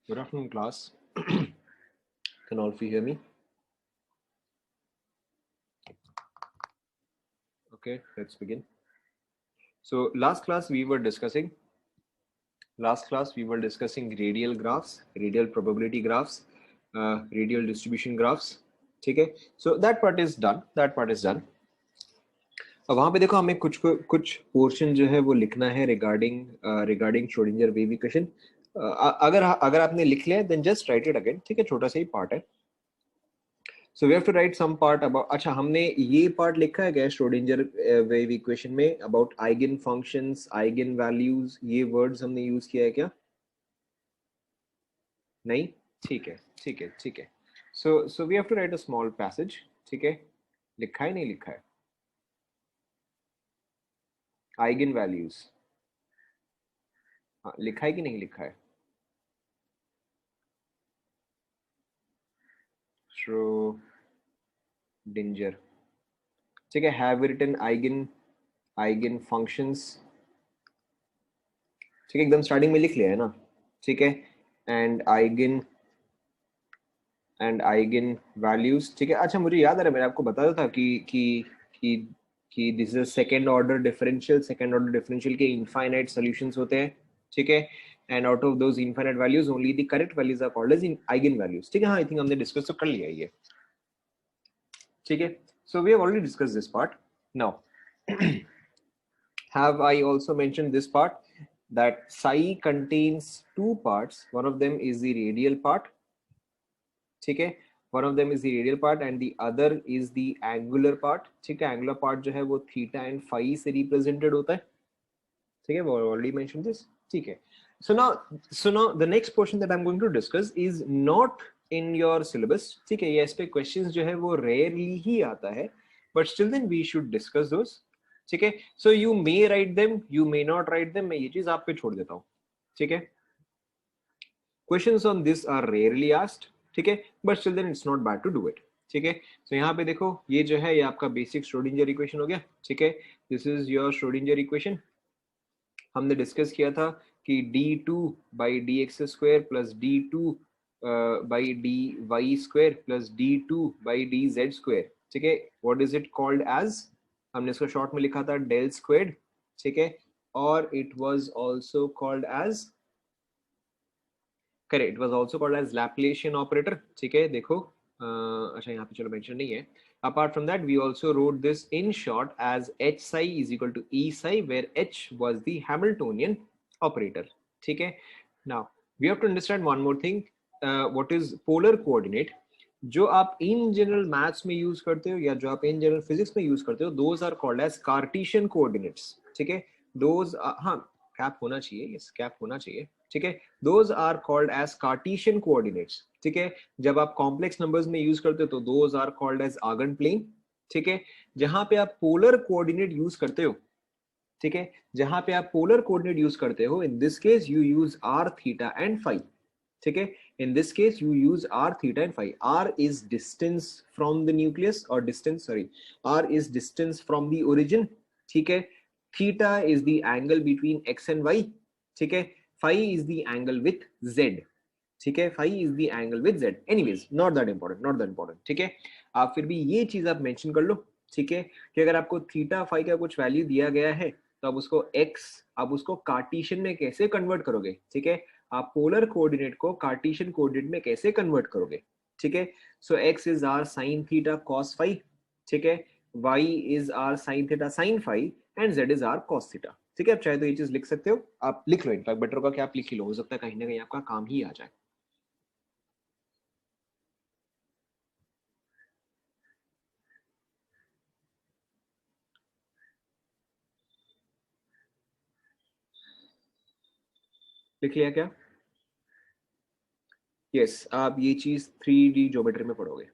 Good afternoon, class. Can all of you hear me? Okay, let's begin. So last class we were discussing radial graphs, radial probability graphs, radial distribution graphs. ठीक है, so that part is done. अब वहां पे देखो हमें कुछ portion जो है वो लिखना है रिगार्डिंग श्रोडिंगर वेव इक्वेशन. अगर आपने लिख लिया then just write it again. ठीक है, छोटा सा ही पार्ट है. So we have to write some part about. अच्छा, हमने ये part लिखा है क्या श्रोडिंगर वेव इक्वेशन में about eigen functions, eigen values, ये words हमने यूज किया है क्या? नहीं. ठीक है. So we have to write a small passage. ठीक है, लिखा है नहीं लिखा है? eigen values, हाँ लिखा है कि नहीं लिखा है? श्रोडिंगर. ठीक है, have written eigen functions. ठीक है, एकदम स्टार्टिंग में लिख लिया है ना. ठीक है, एंड आइगन वैल्यूज. ठीक है, अच्छा मुझे याद आ रहा है मैंने आपको बताया था कि this is second order differential के इनफाइनाइट सॉल्यूशंस होते हैं. ठीक है, and out of those infinite values only the correct values are called as eigen values. ठीक है, हाँ आई थिंक हमने डिस्कस तो कर लिया ये. ठीक है, so we have already discuss this part. Now have I also mentioned this part that psi contains two parts. One of them is the radial part. ठीक है, one of them is the radial part and the other is the angular part. ठीक है, angular part जो है वो theta and phi से represented होता है. ठीक है, we already mentioned this. ठीक है, so now the next portion that I'm going to discuss is not in your syllabus. ठीक है, ये इस पे questions जो है वो rarely ही आता है, but still then we should discuss those. ठीक है, so you may write them, you may not write them. मैं ये चीज आप पे छोड़ देता हूँ. ठीक है, questions on this are rarely asked. ठीक है, but still then it's not bad to do it. ठीक है, तो यहाँ पे देखो ये जो है ये आपका बेसिक श्रोडिंगर इक्वेशन हो गया. ठीक है, this is your Schrodinger equation. हमने डिस्कस किया था कि d2 by d x square plus d2 by d y square plus d2 by d z square. ठीक है, what is it called as? हमने इसको शॉर्ट में लिखा था डेल स्क्वायर्ड. ठीक है, और it was also called as, correct, it was also called as Laplacian operator. ठीक है, देखो अच्छा यहाँ पे चलो मेंशन नहीं है. Apart from that we also wrote this in short as H psi is equal to E psi where H was the Hamiltonian operator. ठीक है, now we have to understand one more thing. What is polar coordinate? जो आप in general maths में use करते हो या जो आप इन जनरल फिजिक्स में यूज करते हो, those are called as Cartesian coordinates. ठीक है, दोज, हाँ कैप होना चाहिए, यस कैप होना चाहिए. ठीक है, those are called as Cartesian coordinates. ठीक है, जब आप कॉम्प्लेक्स नंबर्स में यूज करते हो तो those are called as Argand plane. ठीक है, जहां पे आप पोलर कोऑर्डिनेट यूज करते हो, ठीक है, जहां पे आप पोलर कोऑर्डिनेट यूज करते हो, in this case you use r theta and phi. ठीक है, in this case you use r theta and phi. r is distance from the nucleus, or distance, sorry, r is distance from the origin. ठीक है, theta is the angle between x and y. ठीक है, phi is the angle with z. ठीक है, phi is the angle with z. Anyways, not that important. ठीक है, आप फिर भी ये चीज आप मेंशन कर लो. ठीक है, कि अगर आपको थीटा फाई का कुछ वैल्यू दिया गया है तो आप उसको x, आप उसको कार्टेशियन में कैसे कन्वर्ट करोगे? ठीक है, आप पोलर कोऑर्डिनेट को कार्टेशियन कोऑर्डिनेट में कैसे कन्वर्ट करोगे? ठीक है, so x is r sine theta cos phi. ठीक है, y is r sine theta sine phi and z is r cos theta. ठीक है, आप चाहे तो ये चीज लिख सकते हो, आप लिख लो. इनफैक्ट बेटर होगा कि आप लिख ही लो, हो सकता है कहीं ना कहीं आपका काम ही आ जाए. लिख लिया क्या? यस, आप ये चीज 3D ज्योमेट्री में पढ़ोगे.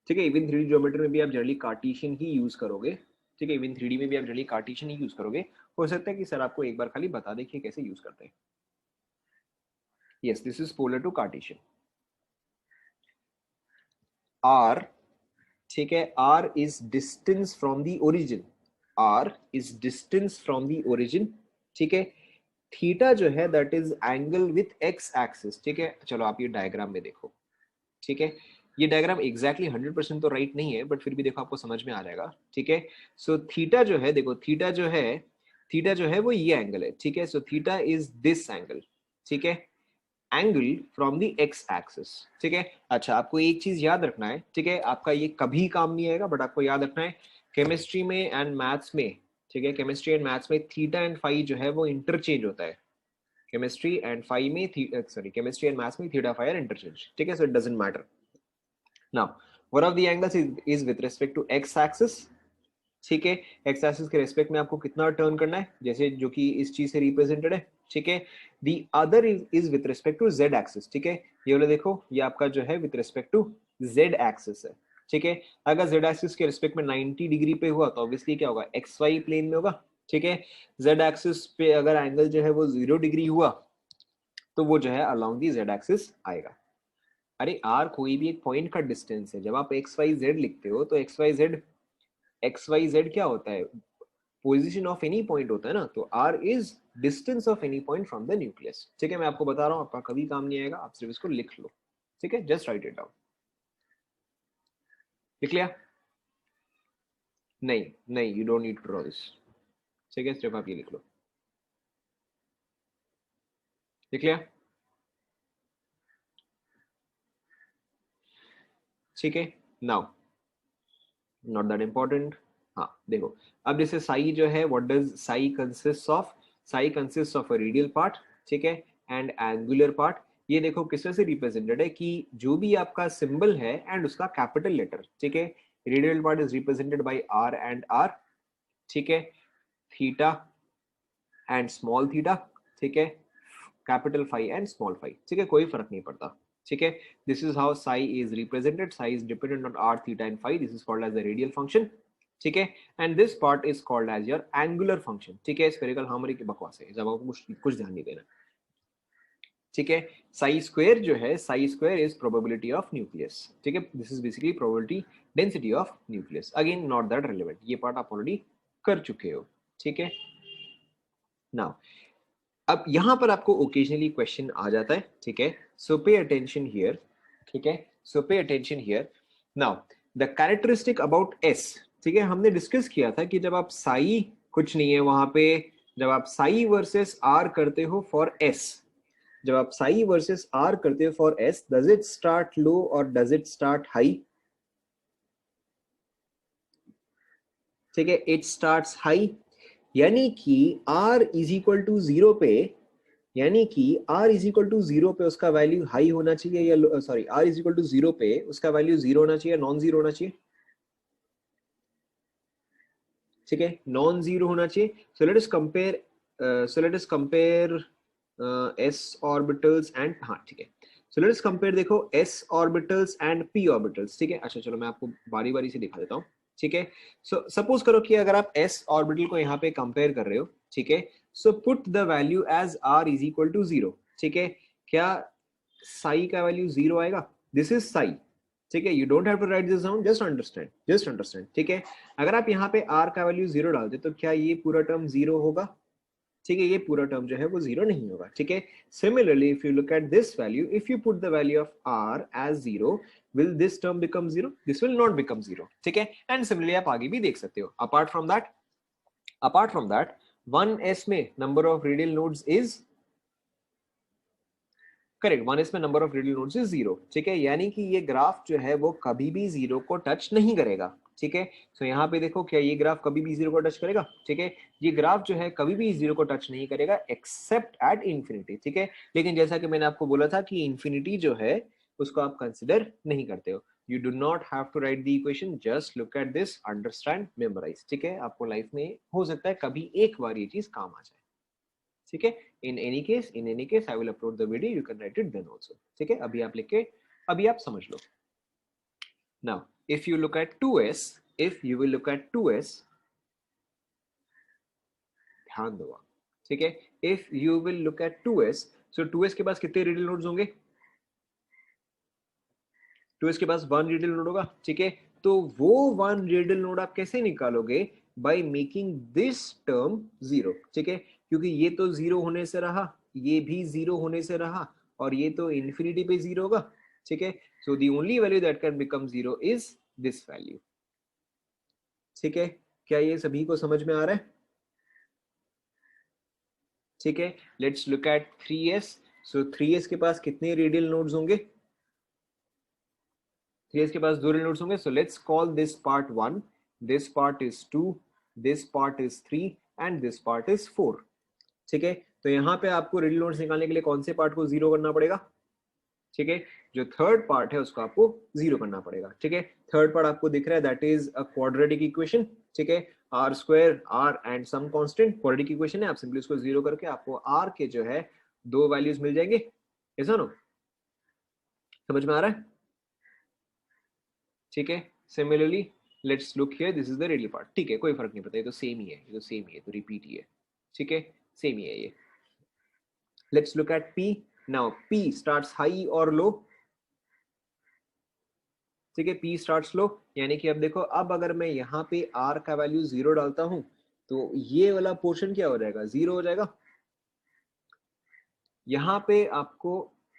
ठीक है, इवन 3D ज्योमेट्री में भी आप जनरली कार्टेशियन ही यूज करोगे. ठीक है, इवन 3D में भी आप जनरली कार्टेशियन ही यूज करोगे. हो सकता है कि सर आपको एक बार खाली बता दें कि कैसे यूज करते हैं. Yes, this is polar to Cartesian. r, ठीक है, r is distance from the origin. r is distance from the origin. ठीक है, थीटा जो है that is angle with x axis, ठीक है। चलो आप ये डायग्राम में देखो, ठीक है। ये डायग्राम एग्जैक्टली 100% तो राइट नहीं है, बट फिर भी देखो आपको समझ में आ जाएगा, ठीक है। सो थीटा जो है, देखो थीटा जो है वो ये एंगल है, ठीक है। So theta is this angle, ठीक है, angle from the x axis, ठीक है। अच्छा, आपको एक चीज याद रखना है, ठीक है, आपका ये कभी काम नहीं आएगा, बट आपको याद रखना है केमिस्ट्री में एंड मैथ्स में, ठीक है, केमिस्ट्री एंड मैथ्स में थीटा एंड फाई जो है वो इंटरचेंज होता है। केमिस्ट्री एंड फाई में केमिस्ट्री एंड मैथ्स में थीटा फाई आर इंटरचेंज, ठीक है। So it doesn't matter. Now one of the angles is with respect to x axis, ठीक है। एक्स एक्सिस के रेस्पेक्ट में आपको कितना टर्न करना है, जैसे जो कि इस चीज से रिप्रेजेंटेड है, ठीक है। The other is with respect to z axis, ठीक है। ये वाला देखो, ये आपका जो है with respect to z axis है, ठीक है। अगर जेड एक्सिस के रिस्पेक्ट में 90 डिग्री पे हुआ तो ऑब्वियसली क्या होगा, एक्स वाई प्लेन में होगा, ठीक है। जेड एक्सिस पे अगर एंगल जो है वो 0 डिग्री हुआ तो वो जो है अलोंग दी जेड एक्सिस आएगा। अरे आर कोई भी एक पॉइंट का डिस्टेंस है, जब आप एक्स वाई जेड लिखते हो तो एक्स वाई जेड क्या होता है, पोजीशन ऑफ एनी पॉइंट होता है ना, तो r is distance of any point from the nucleus, ठीक है। मैं आपको बता रहा हूँ, आपका कभी काम नहीं आएगा, आप सिर्फ इसको लिख लो, ठीक है, जस्ट राइट इट डाउन। लिख लिया? नहीं नहीं, you don't need to draw this, ठीक है, सिर्फ आप ये लिख लो। लिख लिया? ठीक है। Now not that important. हाँ देखो, अब जैसे साई जो है, what does Sai consist of, Sai consist of a radial part, ठीक है, एंड एंगुलर पार्ट। ये देखो किससे से रिप्रेजेंटेड है, कि जो भी आपका सिंबल है एंड उसका कैपिटल लेटर, ठीक है। Radial part is represented by r and r, ठीक है, थीटा एंड स्मॉल थीटा, ठीक है, capital phi and small phi, ठीक है, कोई फर्क नहीं पड़ता, ठीक है। This is how psi is represented, psi is dependent on r theta and phi, this is called as the radial function, ठीक है। And this part is called as your angular function, ठीक है। स्फेरिकल हार्मोनी की बकवास है, जब आपको कुछ ध्यान नहीं देना, ठीक है। साई स्क्वायर जो है, Sai square is probability of nucleus, ठीक है। This is basically probability density of nucleus, again not that relevant, ये पार्ट आप ऑलरेडी कर चुके हो, ठीक है। नाउ अब यहां पर आपको ओकेजनली क्वेश्चन आ जाता है, ठीक है। सो पे अटेंशन हियर, ठीक है। So pay attention here. Now the characteristic about S, ठीक है, हमने डिस्कस किया था कि जब आप साई, कुछ नहीं है वहां पे, जब आप साई वर्सेस आर करते हो फॉर एस, जब आप साई वर्सेस आर करते हो for S, does it start low और डज इट स्टार्ट हाई, ठीक है। इट स्टार्ट्स हाई, यानी कि r इज इक्वल टू 0 पे, यानी कि r इज इक्वल टू 0 पे उसका वैल्यू हाई होना चाहिए, या sorry r is equal to 0 पे उसका वैल्यू 0 होना चाहिए, नॉन जीरो होना चाहिए, ठीक है, नॉन जीरो होना चाहिए। So let us compare, s orbitals and, हाँ ठीक है। सो लेट अस कंपेयर, देखो s orbitals and p orbitals, ठीक है। अच्छा चलो मैं आपको बारी बारी से दिखा देता हूँ, ठीक है। सो सपोज करो कि अगर आप s ऑर्बिटल को यहाँ पे कंपेयर कर रहे हो, ठीक है। So put the value as r is equal to 0, ठीक है। क्या साई का वैल्यू 0 आएगा? दिस इज साई, ठीक है। You don't have to write this down, just understand, just understand, ठीक है। अगर आप यहाँ पे r का वैल्यू 0 डालते तो क्या ये पूरा टर्म 0 होगा? ठीक है, ये पूरा टर्म जो है वो 0 नहीं होगा, ठीक है। Similarly if you look at this value, if you put the value of r as 0, will this term become 0? This will not become 0, ठीक है। एंड सिमिलरली आप आगे भी देख सकते हो। अपार्ट फ्रॉम दैट 1s में number of radial nodes is correct, 1s में number of radial nodes is 0, ठीक है। यानी कि ये ग्राफ जो है वो कभी भी 0 को टच नहीं करेगा, ठीक है। सो यहाँ पे देखो, क्या ये ग्राफ कभी भी 0 को टच करेगा? ठीक है, ये ग्राफ जो है कभी भी 0 को टच नहीं करेगा एक्सेप्ट एट इंफिनिटी, ठीक है। लेकिन जैसा कि मैंने आपको बोला था कि इंफिनिटी जो है उसको आप कंसिडर नहीं करते हो। You do not have to write the equation, just look at this, understand, memorize, ठीक है। आपको लाइफ में हो सकता है कभी एक बार ये चीज काम आ जाए, ठीक है। in any case I will upload the video, you can write it then also, ठीक है। अभी आप लिख के, अभी आप समझ लो। now if you look at 2s, if you will look at 2s, ध्यान दो आप, ठीक है। if you will look at 2s, so 2s के पास कितने रेडियल नोड्स होंगे? 2s के पास 1 रेडियल नोड होगा, ठीक है। तो वो 1 रेडियल नोड आप कैसे निकालोगे? by making this term 0, ठीक है। क्योंकि ये तो 0 होने से रहा, ये भी 0 होने से रहा, और ये तो इन्फिनिटी पे 0 होगा, ठीक है। So the only value that can become 0 is this value, ठीक है। क्या ये सभी को समझ में आ रहा है? ठीक है, let's look eight 3s। So 3s के पास कितने रेडियल नोड्स होंगे? 3s के पास 2 रेडियल नोड्स होंगे। So let's call this part 1, this part is 2, this part is 3 and this part is 4, ठीक है। तो यहाँ पे आपको रेडियल नोड्स निकालने के लिए कौन से पार्ट को 0 करना पड़ेगा? ठीक है, जो थर्ड पार्ट है उसको आपको 0 करना पड़ेगा, ठीक है। थर्ड पार्ट आपको दिख रहा है, that is a quadratic equation, ठीक है। R square r and some constant quadratic equation है, आप सिंपली उसको 0 करके आपको आर के जो है 2 वैल्यूज मिल जाएंगे, ऐसा नो? समझ में आ रहा है? ठीक है, similarly let's look here, this is the radial part, ठीक है, कोई फर्क नहीं पड़ता, ये तो सेम ही है, ये तो सेम ही है, तो रिपीट ही है, ठीक है, सेम ही है ये। Let's look eight P now, P starts high और लो, ठीक है, P स्टार्ट्स लो, यानी कि अब देखो, अब अगर मैं यहाँ पे R का वैल्यू 0 डालता हूं तो ये वाला पोर्शन क्या हो जाएगा? 0 हो जाएगा। यहाँ पे आपको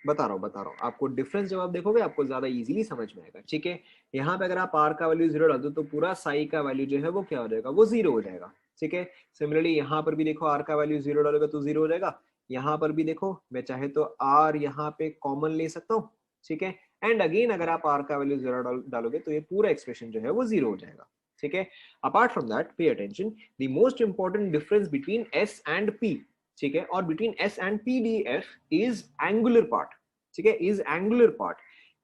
बता रहा हूँ, आपको डिफरेंस जब आप देखोगे आपको ज्यादा इजीली समझ में आएगा, ठीक है। यहाँ पे अगर आप R का वैल्यू 0 डाल दो तो पूरा साई का वैल्यू जो है वो क्या हो जाएगा? वो 0 हो जाएगा, ठीक है। सिमिलरली यहाँ पर भी देखो, R का वैल्यू 0 डालोगे तो 0 हो जाएगा। यहाँ पर भी देखो, मैं चाहे तो R यहाँ पे कॉमन ले सकता हूँ, ठीक है। एंड अगेन अगर आप R का वैल्यू 0 डालोगे तो ये पूरा एक्सप्रेशन जो है वो 0 हो जाएगा, ठीक है। Apart from that, pay attention, the most important difference between S and P, ठीक है, और between S and PDF is angular part, ठीक है, इज एंगुलर पार्ट।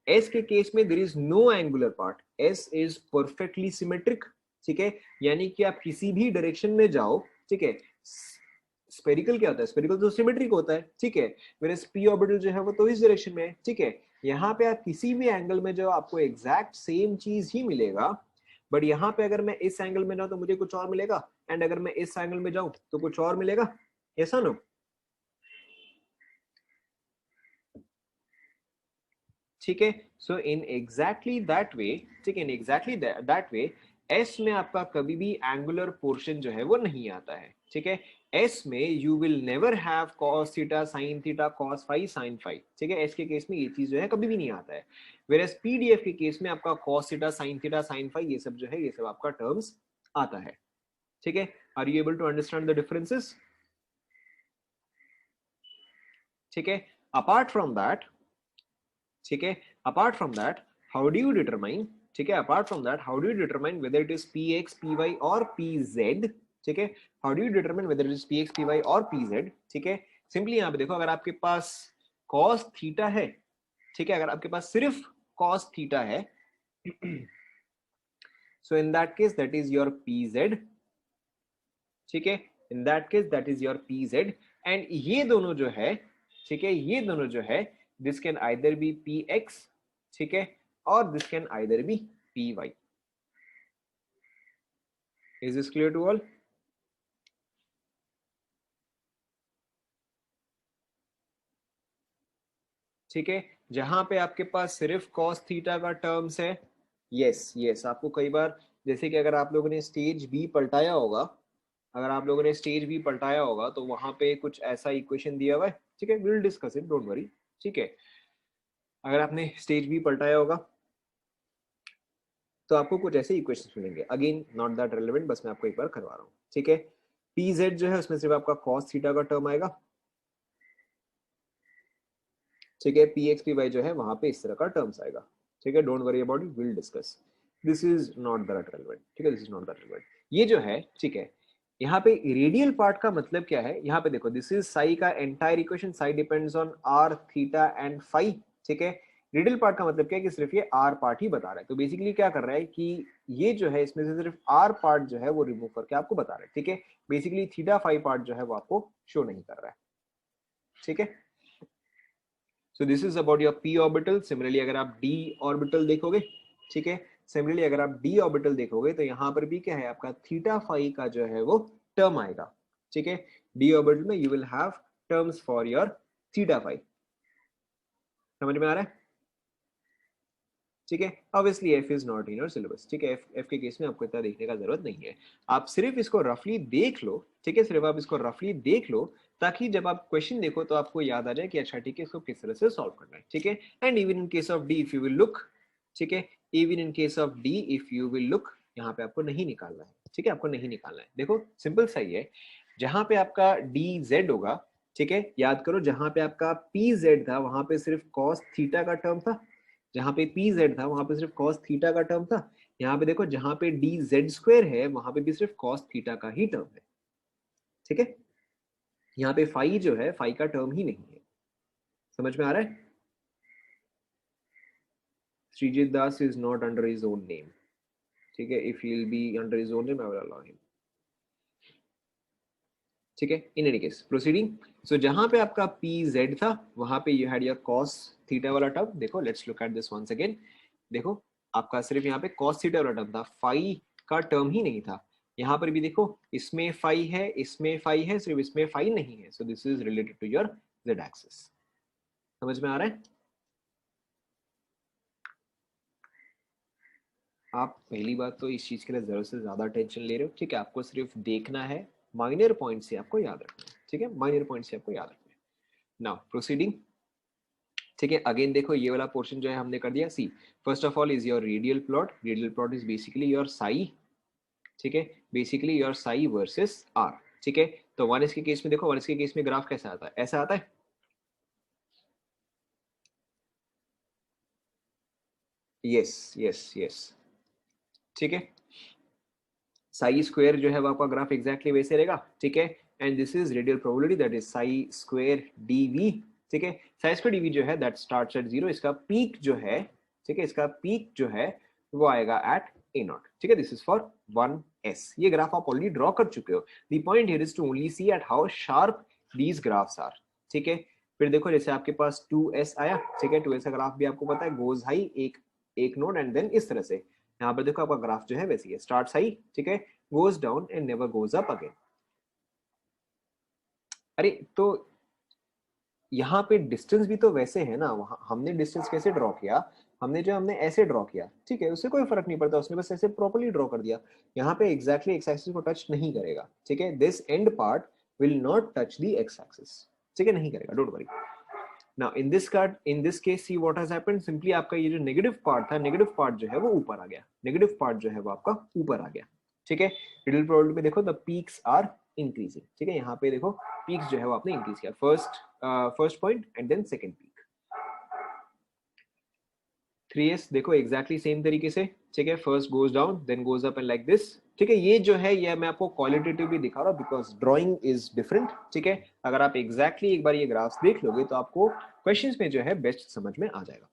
S के केस में there is no angular part, S is perfectly symmetric, ठीक है, यानी कि आप किसी भी डायरेक्शन में जाओ, ठीक है। स्फेरिकल क्या होता है? स्फेरिकल तो सिमेट्रिक होता है, ठीक है, whereas p ऑर्बिटल जो है वो तो इस डायरेक्शन में है, ठीक है। यहाँ पे आप किसी भी एंगल में जाओ आपको एग्जैक्ट सेम चीज ही मिलेगा, बट यहाँ पे अगर मैं इस एंगल में जाऊं तो मुझे कुछ और मिलेगा, एंड अगर मैं इस एंगल में जाऊं तो कुछ और मिलेगा, ऐसा नो? ठीक है, so in exactly that way, ठीक है, in exactly that way S में आपका कभी भी एंगुलर पोर्शन जो है वो नहीं आता है, ठीक है। एस में you will never have cos theta sine theta cos phi sine phi, ठीक है, एस के केस में ये चीज जो है कभी भी नहीं आता है। वेयरएज पीडीएफ के केस में आपका कॉस थीटा साइन फाई ये सब जो है, ये सब आपका टर्म्स आता है, ठीक है। Are you able to understand the differences? ठीक है, अपार्ट फ्रॉम दैट, ठीक है, apart from that how do you determine, ठीक है, apart from that how do you determine whether it is px py और pz, ठीक है, how do you determine whether it is px py और pz, ठीक है। सिंपली यहाँ पे देखो, अगर आपके पास cos थीटा है, ठीक है, अगर आपके पास सिर्फ cos थीटा है, so in that case that is your pz, ठीक है, in that case that is your pz, and ये दोनों जो है, ठीक है, ये दोनों जो है, this can either be px, ठीक है, और this can either be py। Is this clear to all? ठीक है, जहां पे आपके पास सिर्फ cos थीटा का टर्म्स है, यस यस, आपको कई बार, जैसे कि अगर आप लोगों ने स्टेज बी पलटाया होगा, अगर आप लोगों ने स्टेज बी पलटाया होगा तो वहां पे कुछ ऐसा इक्वेशन दिया हुआ है, ठीक है, will discuss it, don't worry, ठीक है। अगर आपने स्टेज बी पलटाया होगा तो आपको कुछ ऐसे इक्वेशंस मिलेंगे, अगेन नॉट दैट रेलेवेंट, बस मैं आपको एक बार करवा रहा हूँ, ठीक है। pz जो है उसमें सिर्फ आपका cos थीटा का टर्म आएगा, ठीक है, px py जो है वहां पे इस तरह का टर्म्स आएगा, ठीक है, don't worry about it, will discuss, this is not that relevant, ठीक है, this is not that relevant. ये जो है, ठीक है, यहाँ पे रेडियल पार्ट का मतलब क्या है? यहाँ पे देखो, दिस इज साई का entire equation, psi depends on r theta and phi, ठीक है। रेडियल पार्ट का मतलब क्या है कि सिर्फ ये r पार्ट ही बता रहा है, तो बेसिकली क्या कर रहा है कि ये जो है इसमें से सिर्फ r पार्ट जो है वो रिमूव करके आपको बता रहा है, ठीक है। बेसिकली थीटा फाई पार्ट जो है वो आपको शो नहीं कर रहा है, ठीक है। So this is about your p orbital. Similarly अगर आप d ऑर्बिटल देखोगे, ठीक है, सिमिलरली अगर आप d ऑर्बिटल देखोगे तो यहाँ पर भी क्या है, आपका थीटा फाई का जो है वो टर्म आएगा, ठीक है। d ऑर्बिटल में you will have terms for your theta phi, समझ में आ रहा है? ठीक है, obviously f is not in your syllabus, ठीक है, f के केस में आपको इतना देखने का जरूरत नहीं है, आप सिर्फ इसको रफली देख लो, ठीक है, सिर्फ आप इसको रफली देख लो ताकि जब आप क्वेश्चन देखो तो आपको याद आ जाए कि अच्छा ठीक है इसको किस तरह से सॉल्व करना है। ठीक है, and even in case of D if you will look, ठीक है, even in case of D if you will look, यहाँ पे आपको नहीं निकालना है। ठीक है, आपको नहीं निकालना है। देखो सिंपल सही है, जहां पे आपका डी जेड होगा, ठीक है, याद करो जहां पे आपका पी जेड था वहां पे सिर्फ कॉस थीटा का टर्म था, जहां पे पी जेड था वहां पे सिर्फ कॉस थीटा का टर्म था। यहाँ पे देखो जहां पे डी जेड स्क्वायर है वहां पे भी सिर्फ कॉस थीटा का ही टर्म है। ठीक है, यहाँ पे फाई जो है फाई का टर्म ही नहीं है। समझ में आ रहा है? Sreejit Das is not under his own name. ठीक है, if he will be under his own name I will allow him. ठीक है, in any case proceeding, so जहां पे आपका पी जेड था वहां पे you had your cos theta वाला टर्म। देखो let's look at this once again. देखो आपका सिर्फ यहाँ पे कॉस थीटा वाला टर्म था, फाई का टर्म ही नहीं था। यहाँ पर भी देखो इसमें फाई है, इसमें फाई है, सिर्फ इसमें फाई नहीं है। So this is related to your z axis. समझ में आ रहा है? आप पहली बात तो इस चीज के लिए जरूरत से ज्यादा टेंशन ले रहे हो। ठीक है, आपको सिर्फ देखना है, माइनर पॉइंट से आपको याद रखना है। ठीक है, माइनर पॉइंट से आपको याद रखना है। नाउ प्रोसीडिंग, ठीक है, अगेन देखो ये वाला पोर्शन जो है हमने कर दिया। See first of all is your radial plot. Radial plot is basically your psi. ठीक है, basically your psi versus are. ठीक है, तो 1s के केस में देखो, 1s के केस में ग्राफ कैसा आता है? ऐसा आता है। यस यस यस, ठीक है, साई स्क्वायर जो है वो आपका ग्राफ एग्जैक्टली वैसे रहेगा। ठीक है, and this is radial probability that is psi square dv. ठीक है, साई स्क्वायर डीवी जो है दैट स्टार्ट्स एट 0। इसका पीक जो है, ठीक है, इसका पीक जो है वो आएगा एट ए नॉट। ठीक है, दिस इज फॉर 1s। ये ग्राफ आप ऑलरेडी ड्रॉ कर चुके हो। The point here is to only see at how sharp these graphs are. ठीक है, फिर देखो जैसे आपके पास 2s आया। ठीक है, 2s का ग्राफ भी आपको पता है, गोज हाई एक नोड एंड देन इस तरह से। यहाँ पर देखो आपका ग्राफ जो है वैसे ही है, स्टार्ट्स हाई, ठीक है, goes down and never goes up again. अरे तो यहाँ पे डिस्टेंस भी तो वैसे है ना, वहां हमने डिस्टेंस कैसे ड्रॉ किया? हमने ऐसे ड्रॉ किया। ठीक है, उससे कोई फर्क नहीं पड़ता, उसने बस ऐसे प्रॉपर्ली ड्रॉ कर दिया। यहाँ पे एग्जैक्टली एक्स एक्सिस को टच नहीं करेगा। ठीक है, this and part will not touch the x axis. ठीक है, नहीं करेगा, don't worry. Now in this case see what has happened, simply आपका ये जो नेगेटिव पार्ट था, नेगेटिव पार्ट जो है वो ऊपर आ गया। नेगेटिव पार्ट जो है वो आपका ऊपर आ गया। ठीक है, रिडल प्रोबेबिलिटी में देखो द पीक्स आर इंक्रीजिंग। ठीक है, यहाँ पे देखो पीक्स जो है वो आपने इंक्रीज किया, first point and then second peak. 3s देखो एग्जैक्टली सेम तरीके से। ठीक है, first goes down then goes up and like this. ठीक है, ये जो है ये मैं आपको क्वालिटेटिव भी दिखा रहा हूँ बिकॉज ड्राइंग इज डिफरेंट। ठीक है, अगर आप एग्जैक्टली एक बार ये ग्राफ्स देख लोगे तो आपको क्वेश्चंस में जो है बेस्ट समझ में आ जाएगा।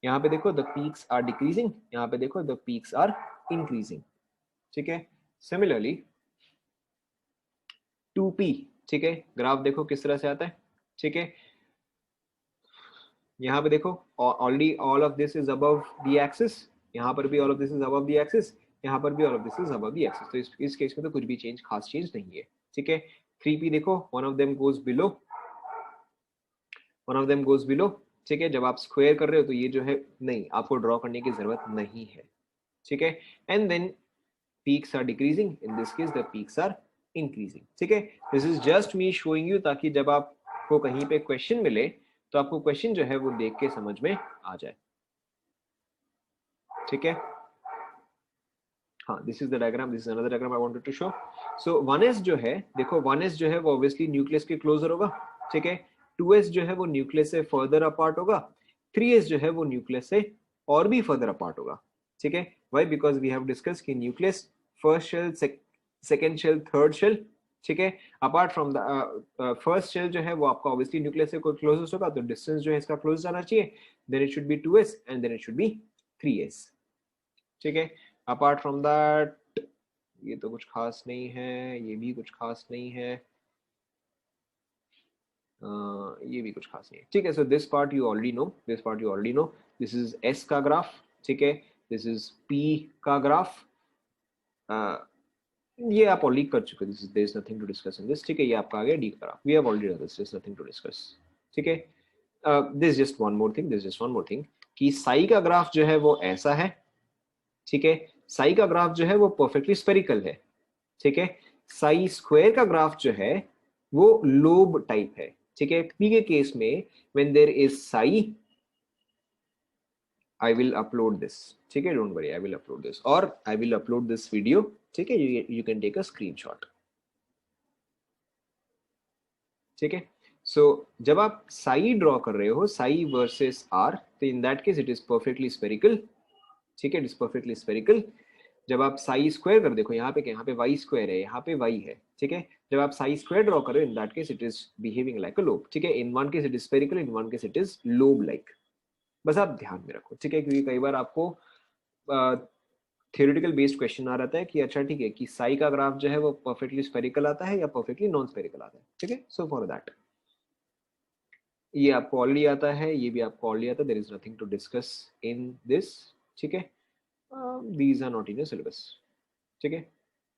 यहाँ पे देखो द पीक्स आर डिक्रीजिंग, यहाँ पे देखो द पीक्स आर इंक्रीजिंग। ठीक है, सिमिलरली 2p। ठीक है, ग्राफ देखो किस तरह से आता है। ठीक है, यहाँ पे देखो already all of this is above the axis, यहाँ पर भी all of this is above the axis, यहाँ पर भी all of this is above the axis. तो इस केस में तो कुछ भी खास चेंज नहीं है। ठीक है, 3p देखो one of them goes below, one of them goes below. ठीक है, जब आप स्क्वायर कर रहे हो तो ये जो है नहीं, आपको ड्रॉ करने की जरूरत नहीं है। ठीक है, and then peaks are decreasing, in this case the peaks are increasing। ठीक है, this is just me showing you ताकि जब आपको कहीं पे क्वेश्चन मिले तो आपको क्वेश्चन जो है वो देख के समझ में आ जाए। ठीक है, हाँ, this is the diagram, this is another diagram I wanted to show. So 1s जो है देखो, 1s जो है वो ऑब्वियसली न्यूक्लियस के क्लोजर होगा। ठीक है, 2s जो है वो न्यूक्लियस से फर्दर अपार्ट होगा, 3s जो है वो न्यूक्लियस से और भी फर्दर अपार्ट होगा। ठीक है, why? Because we have discuss कि nucleus first shell, second shell, third shell. ठीक है, apart from the first shell जो है वो आपका ऑब्वियसली न्यूक्लियस से क्लोजेस्ट होगा, तो डिस्टेंस जो है इसका क्लोज आना चाहिए। Then it should be 2s and then it should be 3s। ठीक है, अपार्ट फ्रॉम दैट ये तो कुछ खास नहीं है, ये भी कुछ खास नहीं है, ये भी कुछ खास नहीं है। ठीक है, so this part you already know, this part you already know. This is s का ग्राफ। ठीक है, दिस इज p का ग्राफ। ये आप ऑलरेडी कर चुके, this is there is nothing to discuss in this. ठीक है, ये आपका आ गया d का graph, we have already done this, there is nothing to discuss. ठीक है, this just one more thing, this just one more thing कि साई का ग्राफ जो है वो ऐसा है। ठीक है, साई का ग्राफ जो है वो परफेक्टली स्फेरिकल है। ठीक है, साई स्क्वायर का ग्राफ जो है वो लोब टाइप है, ठीक है। पी के केस में when there is psi, I will upload this, ठीक है, don't worry, I will upload this, or I will upload this video, ठीक है, you can take a screenshot, ठीक है। सो जब आप साई ड्रॉ कर रहे हो, साई वर्सेस आर, तो इन that case it is perfectly spherical, ठीक है, इट इज परफेक्टली स्फेरिकल। जब आप साई स्क्वायर कर, देखो यहाँ पे क्या, यहाँ पे वाई स्क्वायर है, यहाँ पे वाई है, ठीक है। जब आप साई स्क्वायर ड्रॉ करो, इन that case it is behaving like a lobe, ठीक है। In one case it is spherical, in one case it is lobe like. बस आप ध्यान में रखो, ठीक है, क्योंकि कई बार आपको थियोरेटिकल बेस्ड क्वेश्चन आ रहता है कि अच्छा ठीक है कि साई का ग्राफ जो है वो परफेक्टली स्फेरिकल आता है या परफेक्टली नॉन स्फेरिकल आता है, ठीक है। सो फॉर दैट ये आपको ऑलरेडी आता है, ये भी आपको ऑलरेडी आता है, there is nothing to discuss in this, ठीक है। These are not in your syllabus, ठीक है।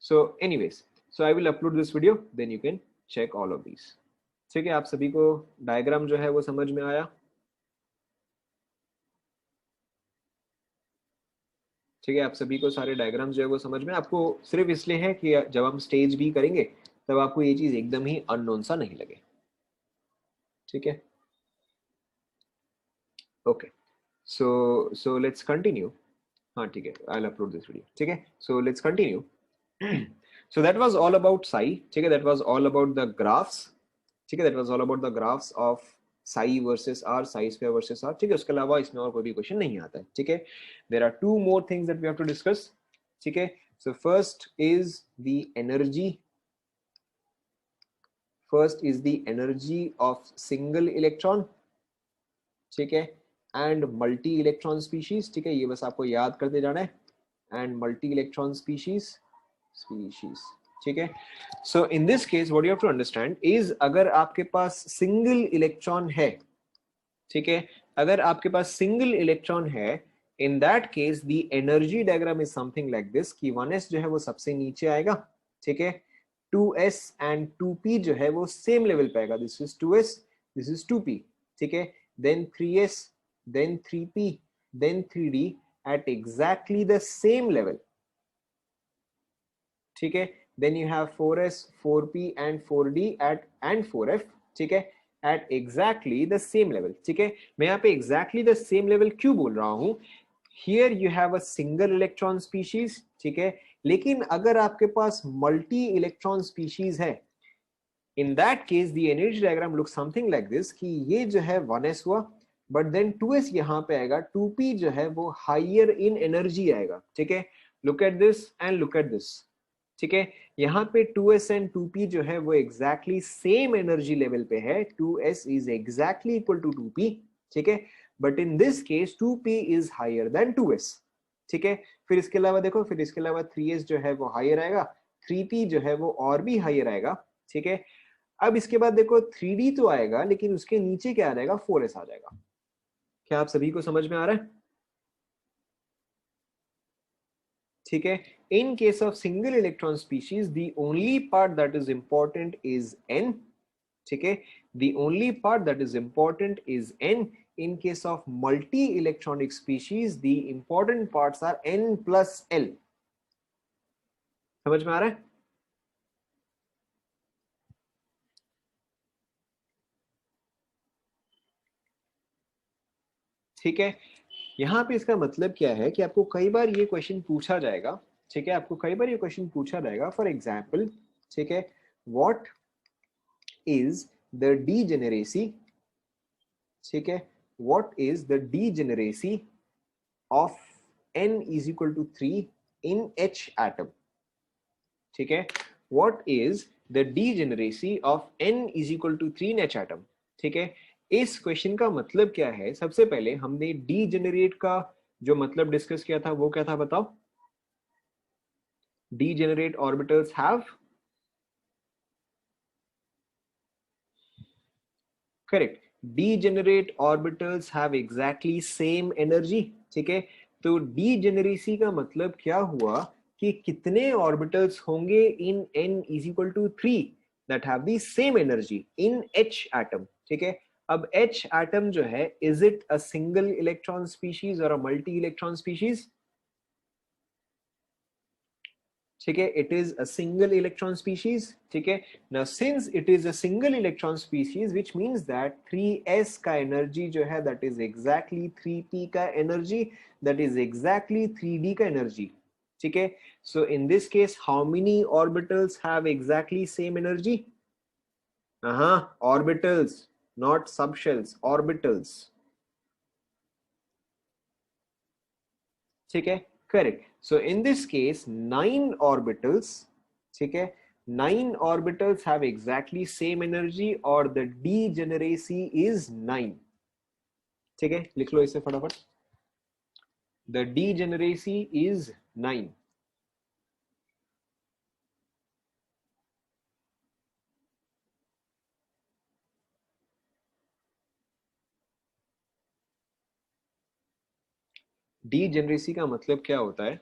So anyways, so I will upload this video, then you can check all of these, ठीक है। आप सभी को डायग्राम जो है वो समझ में आया, ठीक है। आप सभी को सारे डायग्राम जो है वो समझ में, आपको सिर्फ इसलिए है कि जब हम स्टेज भी करेंगे तब आपको ये चीज एकदम ही अननोन सा नहीं लगे, ठीक है। Okay, so let's continue. हाँ ठीक है, I will upload this video, ठीक है। So let's continue. So that was all about psi, ठीक है, that was all about the graphs, ठीक है, that was all about the graphs of psi versus r, psi square versus are, ठीक है। उसके अलावा इसमें और कोई भी क्वेश्चन नहीं आता है, ठीक है। There are two more things that we have to discuss, ठीक है। So first is the energy, first is the energy of single electron, ठीक है, एंड मल्टी इलेक्ट्रॉन स्पीशीज, ठीक है, ये बस आपको याद करते जाना है, एंड मल्टी इलेक्ट्रॉन स्पीशीज, ठीक है। So in this case what you have to understand is, अगर आपके पास सिंगल इलेक्ट्रॉन है, ठीक है, अगर आपके पास सिंगल इलेक्ट्रॉन है, in that case the energy diagram is something like this, कि 1s जो है वो सबसे नीचे आएगा, ठीक है, 2s एंड 2p जो है वो सेम लेवल पे आएगा, this is 2s, this is 2p, ठीक है, then 3s, then 3p, then 3d at exactly the same level, ठीक है, then you have 4s, 4p and 4d at and 4f, ठीक है, at exactly the same level, ठीक है। मैं यहाँ पे exactly the same level क्यों बोल रहा हूं, here you have a single electron species, ठीक है, लेकिन अगर आपके पास मल्टी इलेक्ट्रॉन स्पीशीज है, in that case the energy diagram looks something like this, कि ये जो है 1s हुआ, बट देन 2s यहाँ पे आएगा, 2p जो है वो हायर इन एनर्जी आएगा, ठीक है। Look at this and look at this, ठीक है, यहाँ पे 2s एंड 2p जो है वो एग्जैक्टली सेम एनर्जी लेवल पे है, 2s is exactly equal to 2p, ठीक है, but in this case 2p is higher than 2s, ठीक है। फिर इसके अलावा देखो, फिर इसके अलावा 3s जो है वो हायर आएगा, 3p जो है वो और भी हायर आएगा, ठीक है। अब इसके बाद देखो 3d तो आएगा, लेकिन उसके नीचे क्या आ जाएगा, 4s आ जाएगा। क्या आप सभी को समझ में आ रहा है, ठीक है। In case of single electron species the only part that is important is n, ठीक है, the only part that is important is n। In case of multi electronic species the important parts are n plus l। समझ में आ रहा है, ठीक है। यहाँ पे इसका मतलब क्या है कि आपको कई बार ये क्वेश्चन पूछा जाएगा, ठीक है, आपको कई बार ये क्वेश्चन पूछा जाएगा, फॉर एग्जाम्पल, ठीक है, व्हाट इज द डीजेनेरेसी, ठीक है, what is the degeneracy of n is equal to 3 in h atom, ठीक है, what is the degeneracy of n is equal to 3 in h atom, ठीक है। इस क्वेश्चन का मतलब क्या है, सबसे पहले हमने डीजेनरेट का जो मतलब डिस्कस किया था वो क्या था, बताओ। Degenerate orbitals have, correct, degenerate orbitals have exactly same energy, ठीक है। तो डीजेनरेसी का मतलब क्या हुआ कि कितने ऑर्बिटल्स होंगे in n is equal to 3 that have the same energy in h atom, ठीक है। अब h एटम जो है, is it a single electron species और अ मल्टी इलेक्ट्रॉन स्पीशीज, ठीक है, it is a single electron species, ठीक है। Now since it is a single electron species which means that 3s का एनर्जी जो है दैट इज एग्जैक्टली 3p का energy, that is exactly 3d का energy, ठीक है। So in this case how many orbitals have exactly same energy? Orbitals, not subshells, orbitals, ठीक है, correct. So in this case 9 orbitals, ठीक है, 9 orbitals have exactly same energy और the degeneracy is 9, ठीक है, लिख लो इसे फटाफट, the degeneracy is 9। डीजेनरेसी का मतलब क्या होता है?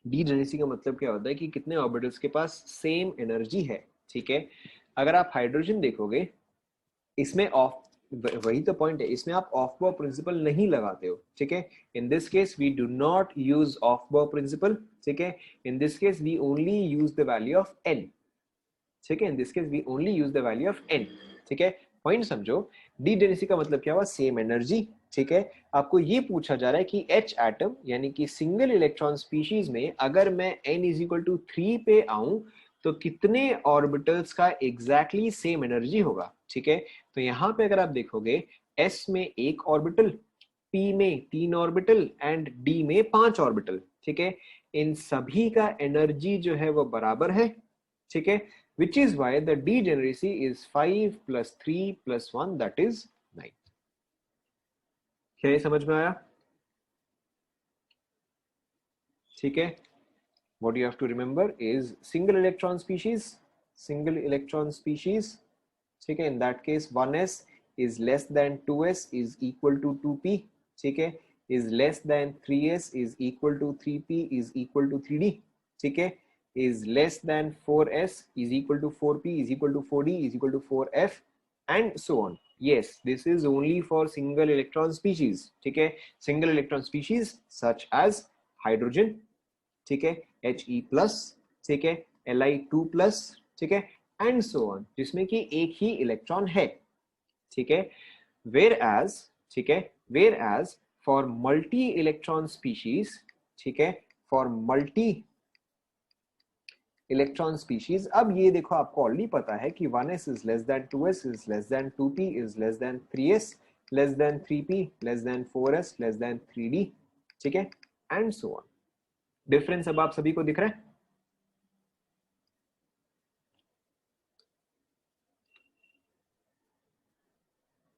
डीजेनरेसी का मतलब क्या होता है कि कितने ऑर्बिटल्स के पास सेम एनर्जी है, ठीक है। अगर आप हाइड्रोजन देखोगे, इसमें ऑफ, वही तो पॉइंट है, इसमें आप ऑफ बॉ प्रिंसिपल नहीं लगाते हो, ठीक है। In this case we do not use aufbau principle, ठीक है। In this case we only use the value of n, ठीक है। In this case we only use the value of n, ठीक है। पॉइंट समझो, डीजेनेसी का मतलब क्या हुआ? सेम एनर्जी, ठीक है। आपको ये पूछा जा रहा है कि H एटम यानी कि सिंगल इलेक्ट्रॉन स्पीशीज में अगर मैं n इज इक्वल टू 3 पे आऊं तो कितने ऑर्बिटल्स का एग्जैक्टली सेम एनर्जी होगा, ठीक है। तो यहाँ पे अगर आप देखोगे s में 1 ऑर्बिटल, p में 3 ऑर्बिटल एंड d में 5 ऑर्बिटल, ठीक है। इन सभी का एनर्जी जो है वो बराबर है, ठीक है। Which is why the degeneracy is 5 plus 3 plus 1, that is 9। क्या ये समझ में आया? ठीक है। What you have to remember is single electron species, single electron species, ठीक है। In that case 1s is less than 2s is equal to 2p, ठीक है। is less than 3s is equal to 3p is equal to 3d, ठीक है। is less than 4s is equal to 4p is equal to 4d is equal to 4f and so on। yes, this is only for single electron species, ठीक है। single electron species such as hydrogen, ठीक है, He plus, ठीक है, Li2 plus, ठीक है, and so on, जिसमें कि एक ही इलेक्ट्रॉन है, ठीक है। वेयर एज, ठीक है, whereas for multi electron species, ठीक है, फॉर मल्टी इलेक्ट्रॉन स्पीशीज, अब ये देखो आपको ऑलरेडी पता है कि 1s is less than 2s is less than 2p is less than 3s less than 3p less than 4s less than 3d, ठीक है, एंड सो ऑन। डिफरेंस अब आप सभी को दिख रहा है?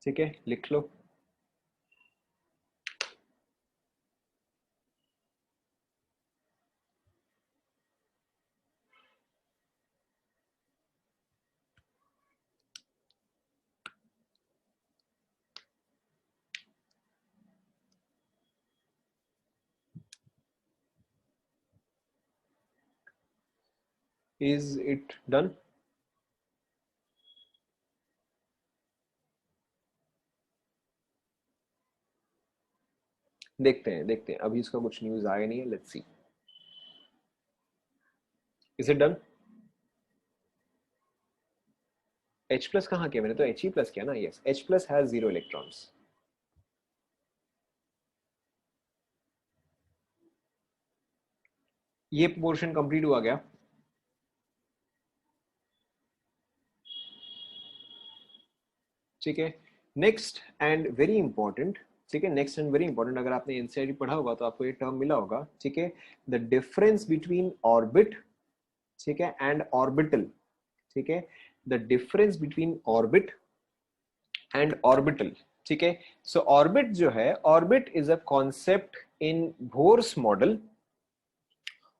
ठीक है, लिख लो। Is it done? देखते हैं अभी इसका कुछ न्यूज आया नहीं है, let's see. Is it done? H plus कहाँ किया मैंने? तो He प्लस किया ना। Yes, H plus has 0 electrons. ये पोर्शन कंप्लीट हुआ गया। ठीक है, नेक्स्ट एंड वेरी इंपॉर्टेंट, ठीक है, नेक्स्ट एंड वेरी इंपॉर्टेंट, अगर आपने एनसीईआरटी पढ़ा होगा तो आपको ये टर्म मिला होगा, ठीक है, द डिफरेंस बिटवीन ऑर्बिट, ठीक है, एंड ऑर्बिटल, ठीक है, the difference between orbit and orbital, ठीक है। सो ऑर्बिट जो है, orbit is a concept in Bohr's model,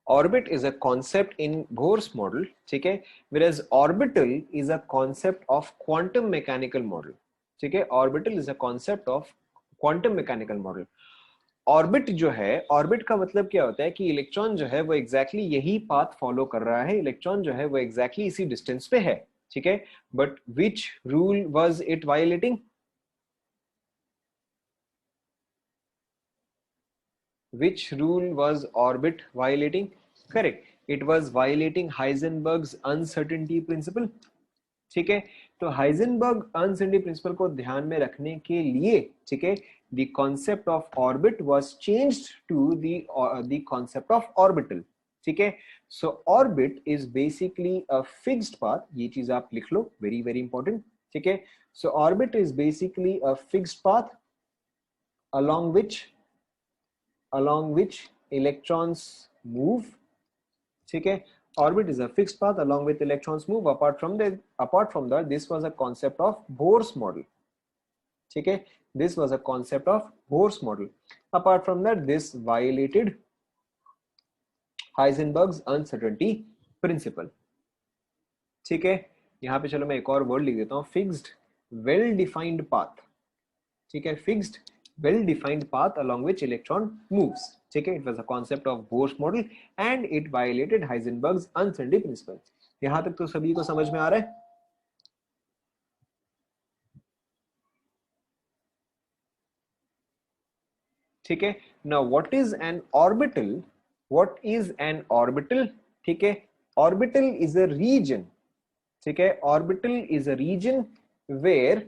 orbit is a concept in Bohr's model, ठीक है, whereas orbital is a concept of quantum mechanical model, ठीक है, orbital is a concept of quantum mechanical model। Orbit जो है, orbit का मतलब क्या होता है कि इलेक्ट्रॉन जो है वो एग्जैक्टली यही पाथ फॉलो कर रहा है, इलेक्ट्रॉन जो है वो एग्जैक्टली इसी डिस्टेंस पे है, ठीक है, but which rule was it violating? Which rule was orbit violating? Correct, it was violating Heisenberg's uncertainty principle. ठीक है, तो हाइजेनबर्ग अनसर्टेनिटी प्रिंसिपल को ध्यान में रखने के लिए, ठीक है, the concept of orbit was changed to the concept of orbital. ठीक है, so orbit is basically a fixed path, ये चीज आप लिख लो, वेरी वेरी इंपॉर्टेंट। ठीक है, so orbit is basically a fixed path along which electrons move। ठीक है, orbit is a fixed path along with electrons move। apart from that this was a concept of Bohr's model। ठीक है, this was a concept of Bohr's model। apart from that this violated Heisenberg's uncertainty principle। ठीक है, यहाँ पे चलो मैं एक और वर्ड लिख देता हूँ, फिक्स्ड वेल डिफाइंड पाथ। ठीक है, fixed well defined path along which electron moves। ठीक है, it was a concept of Bohr's model and it violated Heisenberg's uncertainty principle। यहां तक तो सभी को समझ में आ रहा है? ठीक है, now what is an orbital? what is an orbital? ठीक है, orbital is a region। ठीक है, orbital is a region where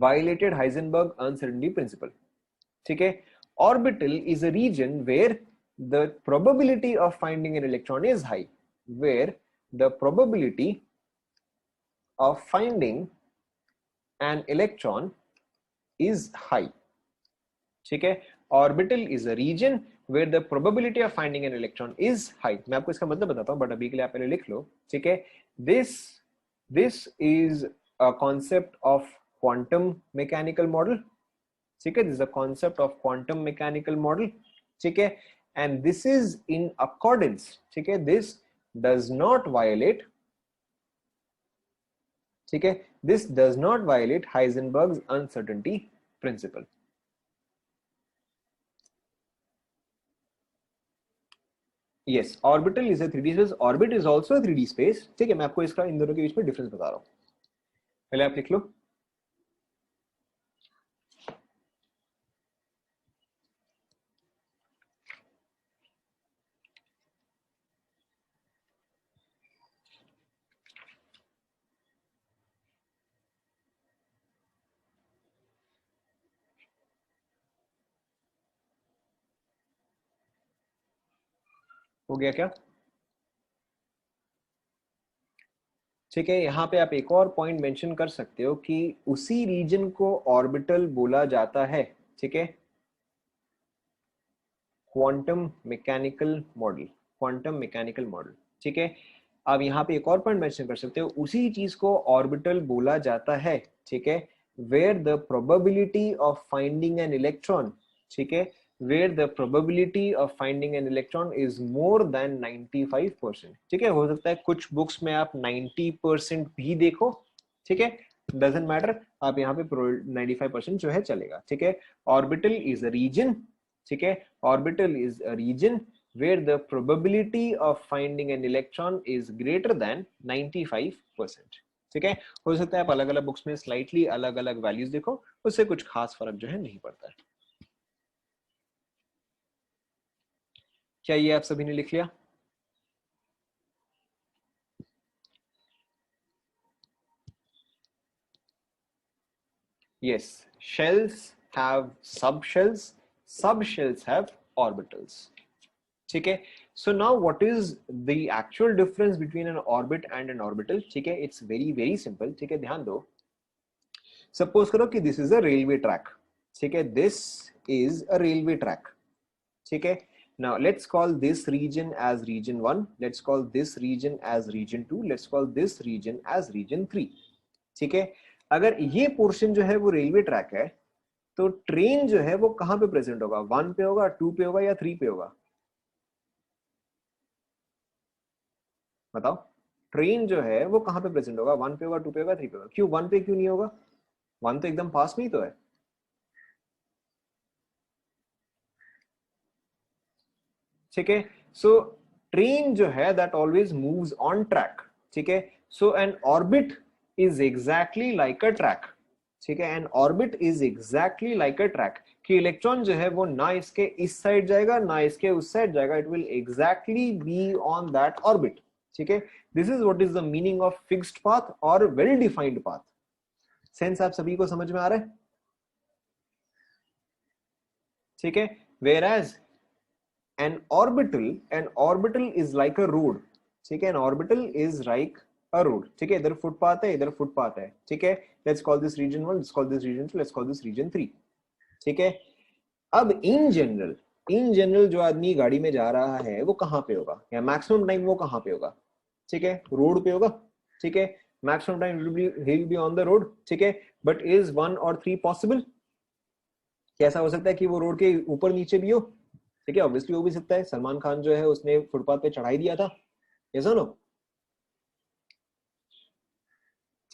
violated Heisenberg uncertainty principle। ठीक है, orbital is a region where the probability of finding an electron is high, where the probability of finding an electron is high। ठीक है, orbital is a region where the probability of finding an electron is high। मैं आपको इसका मतलब बताता हूं, but अभी के लिए आप पहले लिख लो। ठीक है, this is a concept of quantum mechanical model। ठीक है, this is a concept of quantum mechanical model। ठीक है, and this is in accordance। ठीक है, this does not violate, ठीक है, this does not violate Heisenberg's uncertainty principle। yes, orbital is a 3D space, orbit is also a 3D space। ठीक है, मैं आपको इसका इन दोनों के बीच में डिफरेंस बता रहा हूं, पहले आप लिख लो। हो गया क्या? ठीक है, यहाँ पे आप एक और पॉइंट मेंशन कर सकते हो कि उसी रीजन को ऑर्बिटल बोला जाता है। ठीक है, quantum mechanical model, quantum mechanical model. ठीक है, अब यहाँ पे एक और पॉइंट मेंशन कर सकते हो, उसी चीज को ऑर्बिटल बोला जाता है। ठीक है, where the probability of finding an electron, ठीक है, where the probability of finding an electron is more than 95%। ठीक है, हो सकता है कुछ बुक्स में आप 90% भी देखो। ठीक है, डजेंट मैटर, आप यहाँ पे 95% जो है चलेगा। ठीक है, ऑर्बिटल इज अ रीजन, ठीक है, orbital is a region where the probability of finding an electron is greater than 95%। ठीक है, हो सकता है आप अलग अलग बुक्स में स्लाइटली अलग अलग वैल्यूज देखो, उससे कुछ खास फर्क जो है नहीं पड़ता है। क्या ये आप सभी ने लिख लिया? Yes, shells have subshells, subshells have orbitals। ठीक है, so now what is the actual difference between an orbit and an orbital? ठीक है, it's very very simple। ठीक है, ध्यान दो, सपोज करो कि this is a railway track. ठीक है, this is a railway track. ठीक है, now let's call this region as region 1, let's call this region as region 2, let's call this region as region 3। ठीक है, अगर ये पोर्शन जो है वो रेलवे ट्रैक है, तो ट्रेन जो है वो कहां पे प्रेजेंट होगा? 1 पे होगा, 2 पे होगा या 3 पे होगा? बताओ, ट्रेन जो है वो कहां पे प्रेजेंट होगा? 1 पे होगा, 2 पे होगा, 3 पे होगा? क्यों 1 पे क्यों नहीं होगा? 1 तो एकदम पास में ही तो है। ठीक है, सो ट्रेन जो है that always moves on track. ठीक है, so an orbit is exactly like a track. ठीक है, an orbit is exactly like a track. कि इलेक्ट्रॉन जो है वो ना इसके इस साइड जाएगा ना इसके उस साइड जाएगा, it will exactly be on that orbit. ठीक है, this is what is the meaning of fixed path और वेल डिफाइंड पाथ। सेंस आप सभी को समझ में आ रहा है? ठीक है, whereas an orbital is like a road. ठीक है, an orbital is like a road. ठीक है, इधर फुटपाथ है, इधर फुटपाथ है। ठीक है, let's call this region 1, let's call this region 2, let's call this region 3। ठीक है, अब इन जनरल जो आदमी गाड़ी में जा रहा है वो कहां पे होगा, या मैक्सिमम टाइम वो कहां पे होगा? ठीक है, रोड पे होगा। ठीक है, maximum time he will be on the road. ठीक है, बट इज 1 और 3 पॉसिबल? कैसा हो सकता है कि वो रोड के ऊपर नीचे भी हो? ठीक है, ऑब्वियसली हो भी सकता है। सलमान खान जो है उसने फुटपाथ पे चढ़ाई दिया था, ऐसा नो?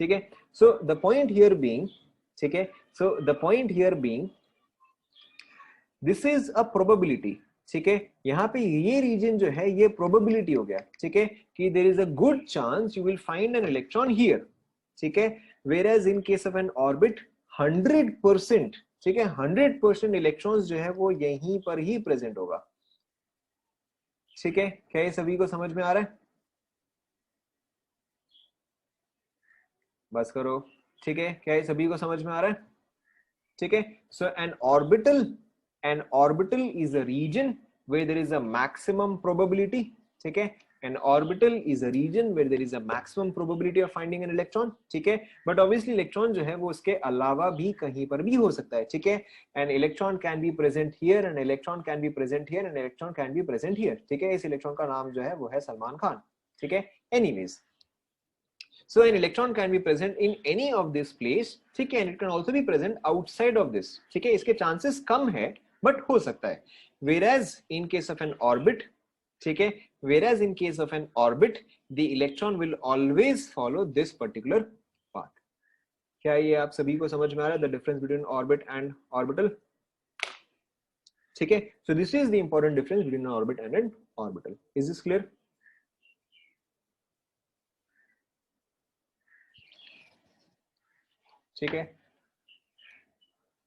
ठीक है, so the point here being, ठीक है, so the point here being this is a probability. ठीक है, यहाँ पे ये रीजन जो है ये प्रोबेबिलिटी हो गया। ठीक है, कि there is a good chance you will find an electron here. ठीक है, whereas in case of an orbit 100%, ठीक है, 100% इलेक्ट्रॉन्स जो है वो यहीं पर ही प्रेजेंट होगा। ठीक है, क्या ये सभी को समझ में आ रहा है? बस करो। ठीक है, क्या ये सभी को समझ में आ रहा है? ठीक है, so an orbital is a region where there is a maximum probability. ठीक है, an orbital is a region where there is a maximum probability of finding an electron। ठीक है, but obviously electron जो है वो उसके अलावा भी कहीं पर भी हो सकता है। ठीक है, an electron can be present here, an electron can be present here, an electron can be present here। ठीक है, इस इलेक्ट्रॉन का नाम जो है वो है सलमान खान। ठीक है, anyways, so an electron can be present in any of this place। ठीक है, and it can also be present outside of this। ठीक है, इसके chances कम है but हो सकता है। whereas in case of an orbit, ठीक है, whereas in case of an orbit the electron will always follow this particular path। क्या ये आप सभी को समझ में आ रहा है, the difference between orbit and orbital? ठीक है, so this is the important difference between an orbit and an orbital। is this clear? ठीक है,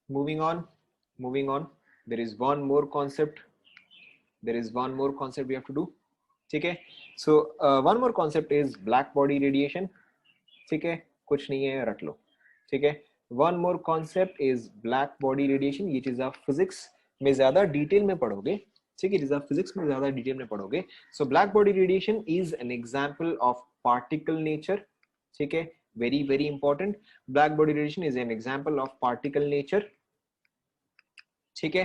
moving on, there is one more concept we have to do। ठीक है, so one more concept is black body radiation। ठीक है, कुछ नहीं है, रट लो। ठीक है, one more concept is black body radiation। ये चीज आप फिजिक्स में ज्यादा डिटेल में पढ़ोगे। ठीक है, चीज आप फिजिक्स में ज्यादा डिटेल में पढ़ोगे। so black body radiation is an example of particle nature। ठीक है, very very important, black body radiation is an example of particle nature। ठीक है,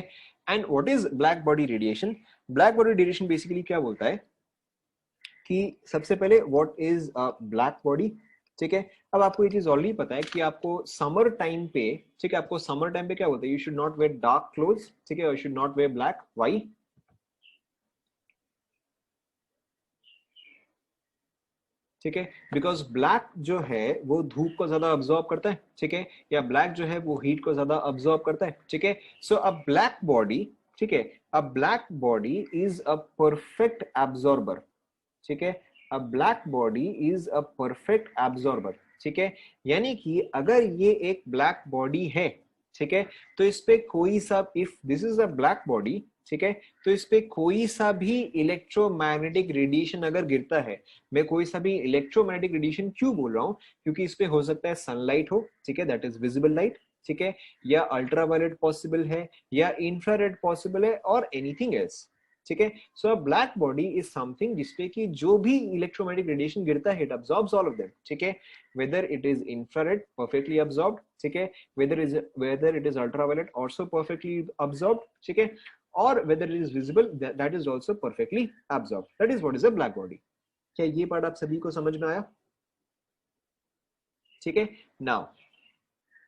and what is black body radiation? Black body radiation basically क्या बोलता है कि सबसे पहले व्हाट इज ब्लैक बॉडी। ठीक है, अब आपको ये चीज ऑलरेडी पता है कि आपको समर टाइम पे, ठीक है, आपको समर टाइम पे क्या बोलते हैं, you should not wear dark clothes. ठीक है, you should not wear black. Why? ठीक है, बिकॉज ब्लैक जो है वो धूप को ज्यादा अब्सॉर्ब करता है। ठीक है, या ब्लैक जो है वो हीट को ज्यादा अब्सॉर्ब करता है। ठीक है, सो अ ब्लैक बॉडी, ठीक है, अ black body is a perfect absorber. ठीक है, अ black body is a perfect absorber. ठीक है, यानी कि अगर ये एक ब्लैक बॉडी है, ठीक है, तो इस पे कोई सा, if this is a black body, ठीक है, तो इस पे कोई सा भी इलेक्ट्रोमैग्नेटिक रेडिएशन अगर गिरता है, मैं कोई सा भी इलेक्ट्रोमैग्नेटिक रेडिएशन क्यों बोल रहा हूं, क्योंकि इस पे हो सकता है सनलाइट हो, ठीक है, दैट इज विजिबल लाइट, ठीक है, या अल्ट्रावायलेट पॉसिबल है, या इंफ्रारेड पॉसिबल है, और एनीथिंग एल्स। ठीक है, so a black body is something जिसपे कि जो भी इलेक्ट्रोमैग्नेटिक रेडिएशन गिरता है, it absorbs all of them. ठीक है, whether it is infrared perfectly absorbed, ठीक है, whether it is ultraviolet also perfectly absorbed, ठीक है, or whether it is visible, that is also perfectly absorbed। that is what is a black body। क्या ये part आप सभी को समझ में आया? ठीक है, now,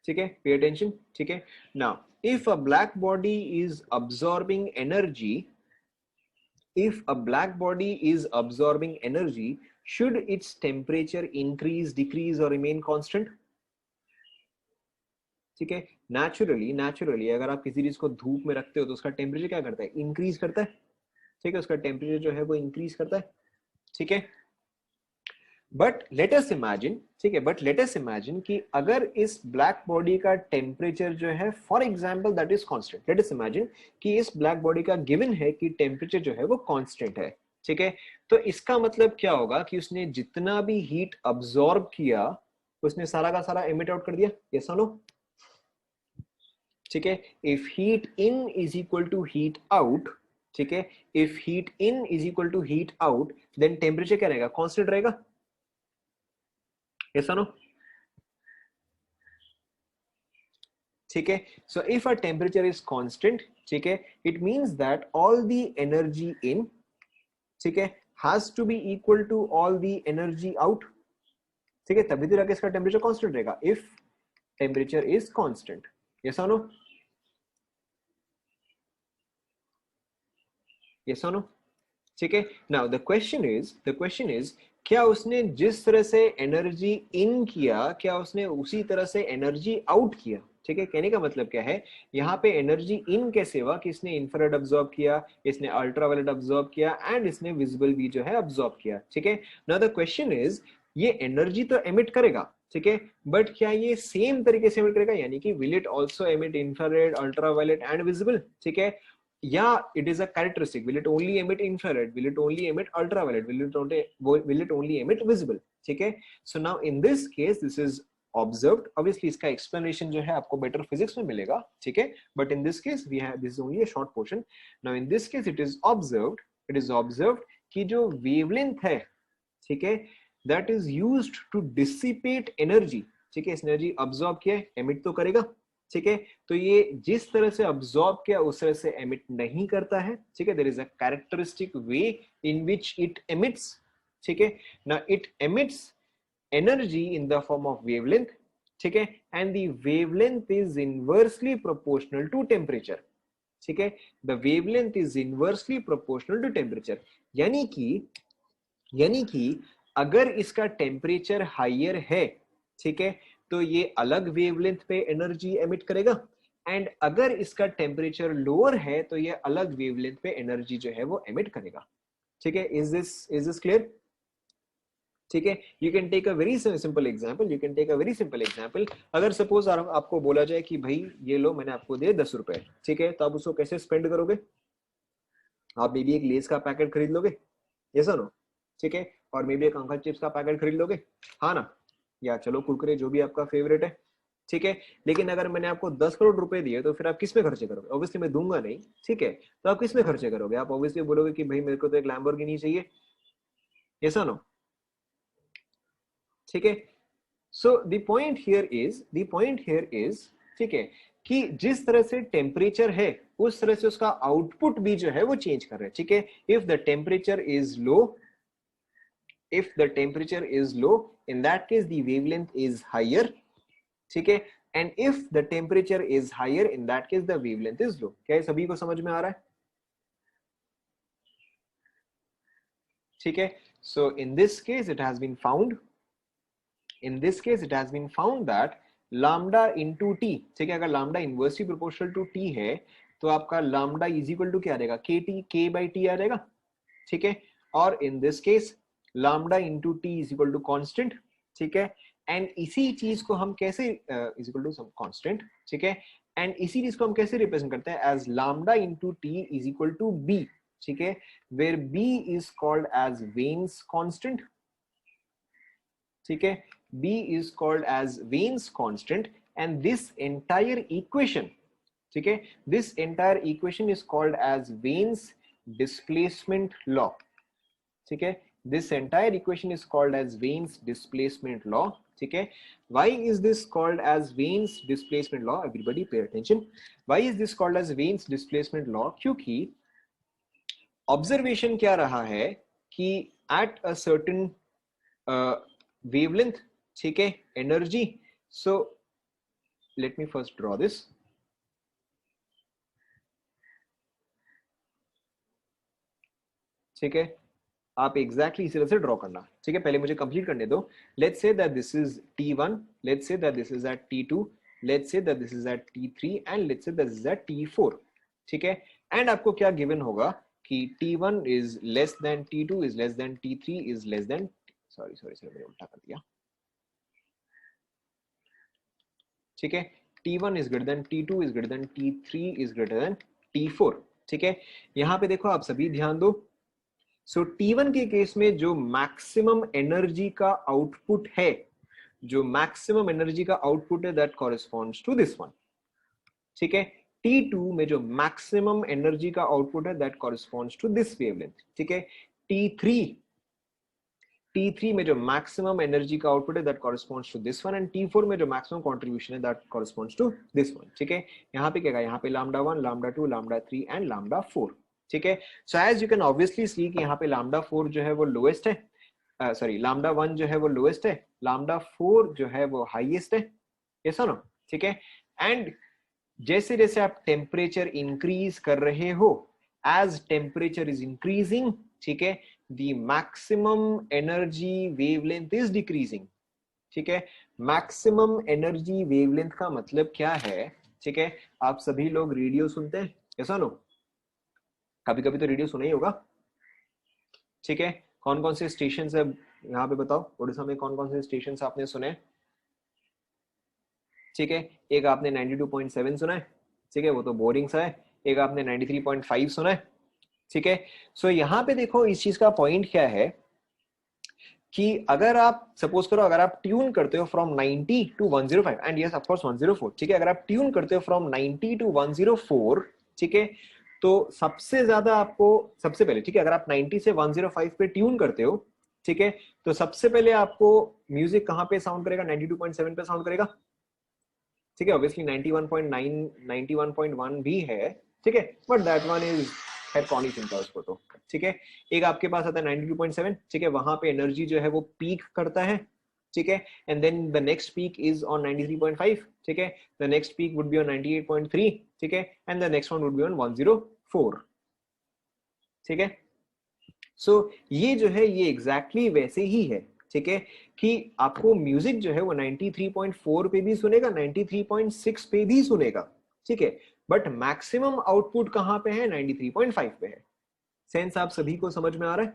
ठीक है, pay attention। ठीक है, now if a black body is absorbing energy, if a black body is absorbing energy, should its temperature increase, decrease or remain constant? ठीक है, नेचुरली अगर आप किसी चीज को धूप में रखते हो तो उसका टेम्परेचर क्या करता है, इंक्रीज करता है। ठीक है, उसका टेम्परेचर जो है वो इंक्रीज करता है। ठीक है, बट लेट अस इमेजिन, ठीक है, बट लेट अस इमेजिन कि अगर इस ब्लैक बॉडी का टेम्परेचर जो है for example that is constant, let us imagine कि इस ब्लैक बॉडी का गिवन है कि टेम्परेचर जो है वो कांस्टेंट है, ठीक है। तो इसका मतलब क्या होगा कि उसने जितना भी हीट अब्सॉर्ब किया उसने सारा का सारा एमिट आउट कर दिया, यस और नो, ठीक है। If heat in is equal to heat out, ठीक है, if heat in is equal to heat out, then temperature क्या रहेगा, कांस्टेंट रहेगा, यस और नो, ठीक है। So if a temperature is constant, ठीक है, it means that all the energy in, ठीक है, has to be equal to all the energy out, ठीक है, तभी तो जाके इसका टेम्परेचर कांस्टेंट रहेगा if temperature is constant, yes और नो, यस और नो, ठीक है। नाउ द क्वेश्चन इज क्या उसने जिस तरह से एनर्जी इन किया क्या उसने उसी तरह से एनर्जी आउट किया, ठीक है। कहने का मतलब क्या है, यहाँ पे एनर्जी इन कैसे हुआ कि इसने इंफ्रारेड अब्सॉर्ब किया, इसने अल्ट्रावायलेट अब्सॉर्ब किया एंड इसने विजिबल भी जो है अब्सॉर्ब किया, ठीक है। नाउ द क्वेश्चन इज ये एनर्जी तो एमिट करेगा, ठीक है, बट क्या ये सेम तरीके से एमिट करेगा, यानी कि will it also emit infrared, ultraviolet and visible, ठीक है, yeah, it is a characteristic, will it only emit infrared, will it only emit ultraviolet, will it only emit visible, ठीक है। So now in this case this is observed, obviously इसका explanation जो है आपको better physics में मिलेगा, ठीक है, but in this case we have, this is only a short portion. Now in this case it is observed कि जो wavelength है, ठीक है, that is used to dissipate energy, ठीक है, इस एनर्जी अब्सॉर्ब किया, एमिट तो करेगा, ठीक है। तो ये जिस तरह से अब्सॉर्ब किया उस तरह से एमिट नहीं करता है, ठीक है, there is a characteristic way in which it emits, ठीक है। ना it emits energy in the form of wavelength, ठीक है, and the wavelength is inversely proportional to temperature, ठीक है, the wavelength is inversely proportional to temperature, यानी कि अगर इसका टेम्परेचर हाइयर है, ठीक है, तो ये अलग वेवलेंथ पे एनर्जी एमिट करेगा, एंड अगर इसका टेम्परेचर लोअर है तो ये अलग वेवलेंथ पे एनर्जी जो है वो एमिट करेगा, ठीक है। इज दिस क्लियर, ठीक है। You can take a very simple example, अगर सपोज आपको बोला जाए कि भाई ये लो मैंने आपको दिए 10 रुपए, ठीक है, तो आप उसको कैसे स्पेंड करोगे, आप मे बी एक लेस का पैकेट खरीद लोगे, यस और नो, ठीक है, और मे बी एक अंकल चिप्स का पैकेट खरीद लोगे, हाँ ना, या चलो कुरकुरे जो भी आपका फेवरेट है, ठीक है। लेकिन अगर मैंने आपको 10 करोड़ रुपए दिए तो फिर आप किस में खर्चे करोगे, ऑब्वियसली मैं दूंगा नहीं, ठीक है, तो आप किस में खर्चे करोगे, आप ऑब्वियसली बोलोगे कि भाई मेरे को तो एक लैम्बोर्गिनी चाहिए, यस और नो, ठीक है। So the point here is ठीक है, कि जिस तरह से टेम्परेचर है उस तरह से उसका आउटपुट भी जो है वो चेंज कर रहा है, ठीक है। If the temperature is low, if the temperature is low, in that case the wavelength is higher, ठीक है, and if the temperature is higher, in that case the wavelength is low. क्या सभी को समझ में आ रहा है, ठीक है। So in this case it has been found that lambda into t, ठीक है, अगर lambda inversely proportional to t है तो आपका lambda is equal to क्या आ जाएगा, k by t आ जाएगा, ठीक है। और in this case lambda into t is equal to constant, ठीक है, एंड इसी चीज को हम कैसे is equal to some constant, ठीक है, एंड इसी चीज को हम कैसे रिप्रेजेंट करते हैं, as lambda into T is equal to b, ठीक है, where b is called as Wien's constant, ठीक है, b is called as Wien's constant, and this entire equation, ठीक है, this entire equation is called as Wien's displacement law, ठीक है, this entire equation is called as Wien's displacement law, ठीक है। Why is this called as Wien's displacement law, everybody pay attention, why is this called as Wien's displacement law, क्योंकि observation क्या रहा है कि at a certain wavelength, ठीक है, energy, so let me first draw this, ठीक है, आप एग्जैक्टली इसी तरह से ड्रॉ करना, ठीक है, पहले मुझे कंप्लीट करने दो। Let's say that this is T1, let's say that this is at T2, let's say that this is at T3 and let's say that this is at T4, ठीक है, एंड आपको क्या गिवन होगा कि T1 is less than T2 is less than T3 is less than sorry sorry sorry मैंने उल्टा कर दिया, ठीक है। T1 is greater than T2 is greater than T3 is greater than T4, ठीक है। यहाँ पे देखो आप सभी ध्यान दो, सो T1 के केस में जो मैक्सिमम एनर्जी का आउटपुट है, जो मैक्सिमम एनर्जी का आउटपुट है that corresponds to this one, ठीक है। T2 में जो मैक्सिमम एनर्जी का आउटपुट है that corresponds to this wavelength, ठीक है। T3 में जो मैक्सिमम एनर्जी का आउटपुट है that corresponds to this one, and T4 में जो मैक्सिमम कंट्रीब्यूशन है that corresponds to this one, ठीक है। यहाँ पे क्या है, यहाँ पे lambda 1, lambda 2, lambda 3 and lambda 4, ठीक है। So as you can obviously see कि यहाँ पे lambda 4 जो है वो लोएस्ट है, सॉरी lambda 1 जो है वो लोएस्ट है, lambda 4 जो है वो हाईएस्ट है, यस और नो, ठीक है। एंड जैसे जैसे आप टेम्परेचर इंक्रीज कर रहे हो, एज टेम्परेचर इज इंक्रीजिंग, ठीक है, the maximum energy wavelength is decreasing, ठीक है। maximum energy wavelength का मतलब क्या है, ठीक है। आप सभी लोग रेडियो सुनते हैं, ऐसा नो, कभी कभी तो रेडियो सुना ही होगा, ठीक है। कौन कौन से स्टेशन है यहाँ पे बताओ, उड़ीसा में कौन कौन से स्टेशन आपने सुने, ठीक है। एक आपने 92.7 सुना है, ठीक है, वो तो बोरिंग सा है। एक आपने 93.5 सुना है, ठीक है। सो यहाँ पे देखो इस चीज का पॉइंट क्या है कि अगर आप सपोज करो, अगर आप ट्यून करते हो from 90 to 105 and yes of course 104, ठीक है, अगर आप ट्यून करते हो फ्रॉम 90 टू 104, ठीक है, तो सबसे ज्यादा आपको सबसे पहले, ठीक है, अगर आप 90 से 105 पे ट्यून करते हो, ठीक है, तो सबसे पहले आपको म्यूजिक कहाँ पे साउंड करेगा, 92.7 पे साउंड करेगा, ठीक है। ऑब्वियसली 91.9 91.1 भी है, ठीक है, बट दैट वन इज खैर कौन ही सुनता है उसको, तो ठीक है। एक आपके पास आता है 92.7, ठीक है, वहां पे एनर्जी जो है वो पीक करता है, ठीक है, and then the next peak is on 93.5, ठीक है, the next peak would be on 98.3, ठीक है, and the next one would be on 104, ठीक है। सो ये जो है ये एग्जैक्टली वैसे ही है, ठीक है, कि आपको म्यूजिक जो है वो 93.4 पे भी सुनेगा, 93.6 पे भी सुनेगा, ठीक है, बट मैक्सिमम आउटपुट कहां पे है, 93.5 पे है। सेंस आप सभी को समझ में आ रहा है,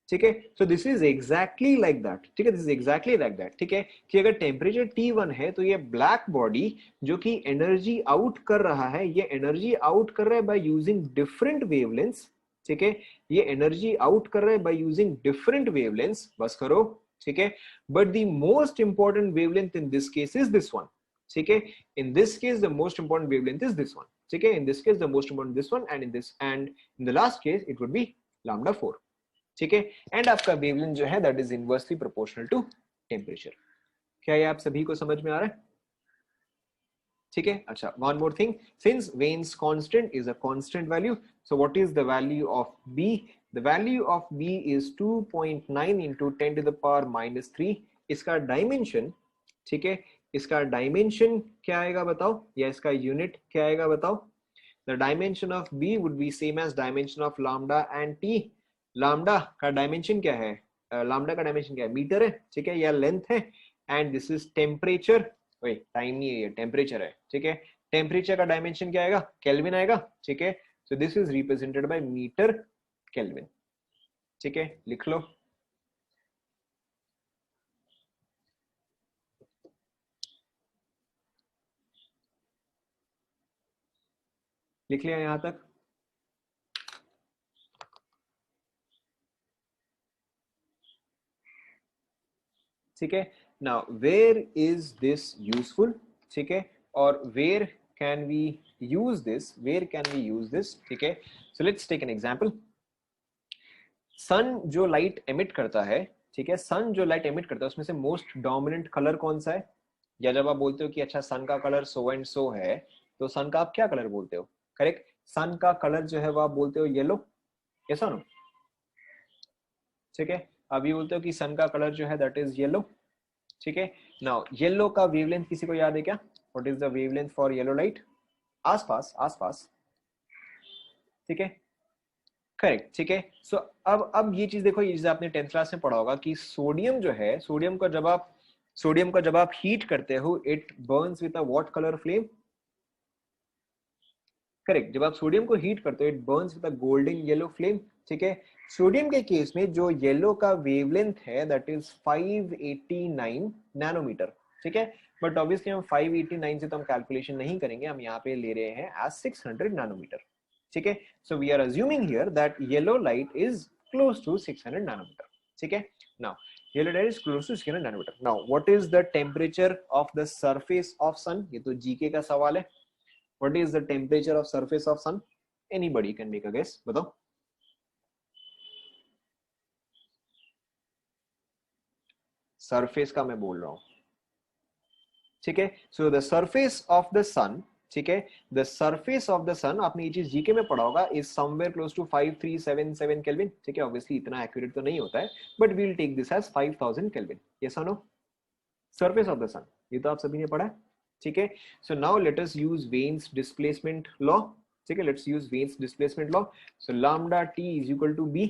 ठीक है। So this is exactly like that, ठीक है, this is exactly like that, ठीक है, कि अगर टेम्परेचर T1 है तो ये ब्लैक बॉडी जो कि एनर्जी आउट कर रहा है, ये एनर्जी आउट कर रहा है बाय यूजिंग डिफरेंट वेवलेंथ्स, ठीक है, ये एनर्जी आउट कर रहा है बाय यूजिंग डिफरेंट वेवलेंथ्स, बस करो, ठीक है, but the most important wavelength in this case is this one, ठीक है, in this case the most important wavelength is this one, ठीक है, in this case the most important this one, and in the last case it would be lambda 4, ठीक है। And आपका wavelength जो है that is inversely proportional to temperature. क्या ये आप सभी को समझ में आ रहा है, ठीक है। अच्छा, one more thing, since Wien's constant is a constant value, so what is the value of b, the value of b is 2.9 into 10 to the power -3, इसका डायमेंशन, ठीक है, इसका डायमेंशन क्या आएगा बताओ, या इसका यूनिट क्या आएगा बताओ। The dimension of b would be same as dimension of lambda and T. Lambda का डायमेंशन क्या है, लैम्डा का डायमेंशन क्या है, मीटर है, ठीक है, या लेंथ है, and this is temperature, time नहीं है, ये टेम्परेचर है, ठीक है। टेम्परेचर का डायमेंशन क्या आएगा, केल्विन आएगा, ठीक है। So this is represented by metre kelvin, ठीक है, लिख लो। लिख लिया यहां तक, ठीक है। Now where is this useful, ठीक है, और where can we use this, where can we use this, ठीक है। So let's take an example. Sun जो लाइट एमिट करता है, ठीक है, सन जो लाइट एमिट करता है उसमें से मोस्ट डोमिनेंट कलर कौन सा है, या जब आप बोलते हो कि अच्छा सन का कलर सो एंड सो है, तो सन का आप क्या कलर बोलते हो, करेक्ट, सन का कलर जो है वो आप बोलते हो येलो, ऐसा ना, ठीक है। अभी बोलते हो कि सन का कलर जो है दैट इज येलो, ठीक है। नाउ येलो का वेवलेंथ किसी को याद है क्या, what is the wavelength for yellow light, आसपास आसपास, ठीक है, करेक्ट, ठीक है। सो अब ये चीज देखो, ये चीज आपने 10th क्लास में पढ़ा होगा कि सोडियम जो है, सोडियम का जब आप हीट करते हो it Burns with a what colour flame, correct, जब आप सोडियम को हीट करते हो it Burns with a golden yellow flame, ठीक है। सोडियम के केस में जो येलो का वेवलेंथ है दैट इज 589 नैनोमीटर, ठीक है, बट ऑब्वियसली हम 589 से तो हम कैलकुलेशन नहीं करेंगे, हम यहाँ पे ले रहे हैं एज 600 नैनोमीटर, ठीक है। So we are assuming here that yellow light is close to 600 nanometre, ठीक है। Now yellow light is close to 600 nanometre. Now what is the temperature of the surface of sun, ये तो GK का सवाल है। What is the temperature of surface of sun, anybody can make a guess, बताओ। Surface का मैं बोल रहा हूं, ठीक है। So the surface of the sun, ठीक है, the surface of the sun, आपने ये चीज जीके में पढ़ा होगा, is somewhere close to 5377 kelvin, ठीक है। ऑब्वियसली इतना एक्यूरेट तो नहीं होता है, but we will take this as 5000 kelvin. Yes और no? Surface of the sun, ये तो आप सभी ने पढ़ा है, ठीक है। So now let us use Wien's displacement law, ठीक है, let's use Wien's displacement law. So lambda T is equal to b,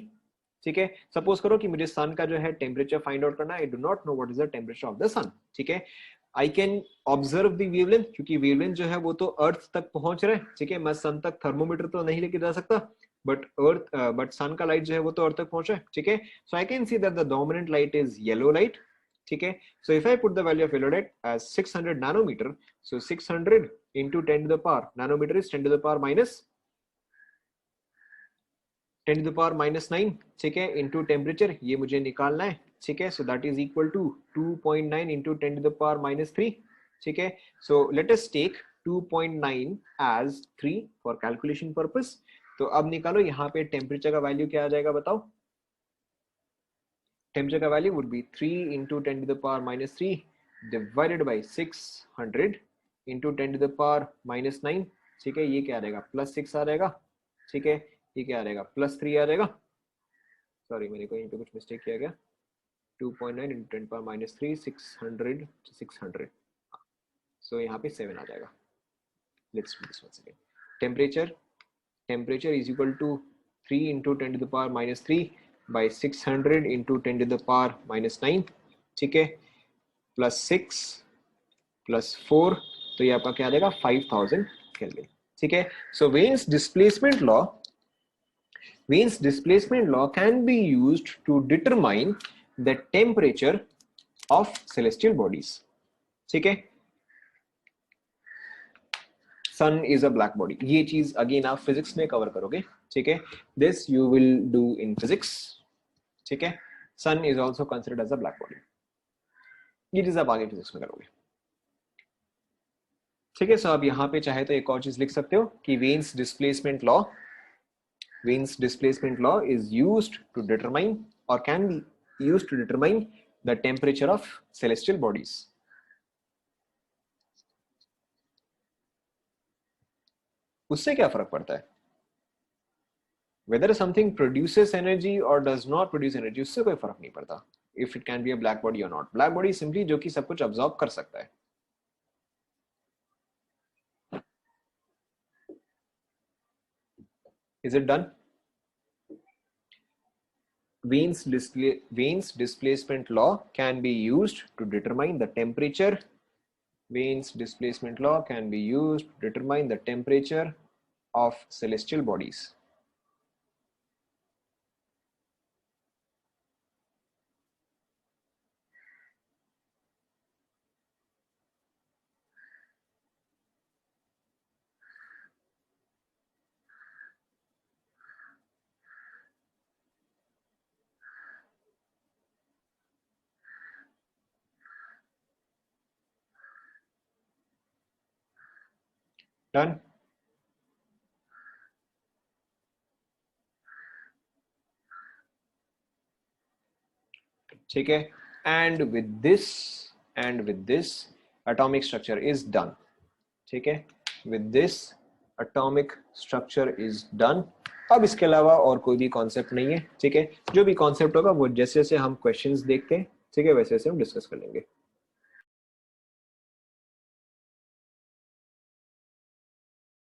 ठीक है। सपोज करो कि मुझे सन का जो है टेम्परेचर फाइंड आउट करना है, I do not know what is the temperature of the sun, ठीक है। I can observe the wavelength, क्योंकि वेवलेंथ जो है वो तो अर्थ तक पहुंच रहे हैं, ठीक है। मैं सन तक थर्मोमीटर तो नहीं लेके जा सकता, बट सन का लाइट जो है वो तो अर्थ तक पहुंच रहा है, ठीक है। So I can see that the dominant light is yellow light, ठीक है। So if I put the value of yellow light as 600 nanometre, so 600 into 10 to the power, nanometer is 10 to the power minus 10 to the power minus 9, ठीक है, into temperature, ये मुझे निकालना है, ठीक है। so that is equal to 2.9 into 10 to the power minus 3, ठीक है। so let us take 2.9 as 3 for calculation purpose। तो अब निकालो यहाँ पे टेम्परेचर का वैल्यू क्या आ जाएगा, बताओ। टेम्परेचर का value would be 3 into 10 to the power minus 3 divided by 600 into 10 to the power minus 9, ठीक है। ये क्या आ जाएगा, +6 आ जाएगा, ठीक है। ये क्या आ जाएगा, +3 आ जाएगा, सॉरी मैंने कहीं पे कुछ मिस्टेक किया गया। 2.9 into 10 power minus 3, 600, सो यहाँ पे 7 आ जाएगा। Let's do this once again. Temperature is equal to 3 into 10 to the power minus 3 by 600 into 10 to the power minus 9, ठीक है, +6 +4, तो ये आपका क्या आ जाएगा, 5000 केल्विन, ठीक है। So Wien's displacement law can be used to determine the temperature of celestial bodies, ठीक है। Sun is a black body, ये चीज अगेन आप फिजिक्स में कवर करोगे, ठीक है। This you will do in physics, ठीक है। Sun is also considered as a black body, ये चीज आप आगे फिजिक्स में करोगे, ठीक है। सो आप यहाँ पे चाहे तो एक और चीज लिख सकते हो कि veins displacement law is used to determine or can be used to determine the temperature of celestial bodies। उससे क्या फर्क पड़ता है, whether something produces energy or does not produce energy, उससे कोई फर्क नहीं पड़ता if it can be a black body or not। black body simply जो कि सब कुछ absorb कर सकता है। Is it done? Veins displacement law can be used to determine the temperature. Veins displacement law can be used to determine the temperature of celestial bodies। Done? ठीक है, and with this atomic structure is done, ठीक है। with this atomic structure is done। अब इसके अलावा और कोई भी कॉन्सेप्ट नहीं है, ठीक है। जो भी कॉन्सेप्ट होगा वो जैसे जैसे हम क्वेश्चंस देखते हैं, ठीक है, वैसे वैसे हम डिस्कस कर लेंगे।